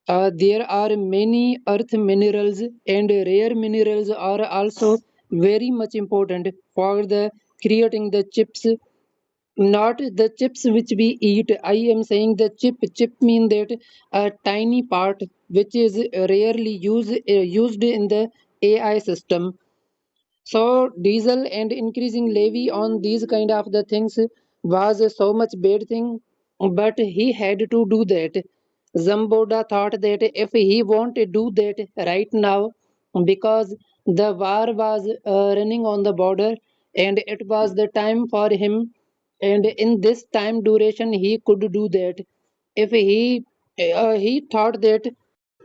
There are many earth minerals, and rare minerals are also very much important for the creating the chips, not the chips which we eat. I am saying the chip mean that a tiny part which is rarely used in the AI system. So diesel and increasing levy on these kind of the things was so much bad thing, but he had to do that. Zamboda thought that if he won't do that right now, because the war was running on the border, and it was the time for him, and in this time duration he could do that. If he thought that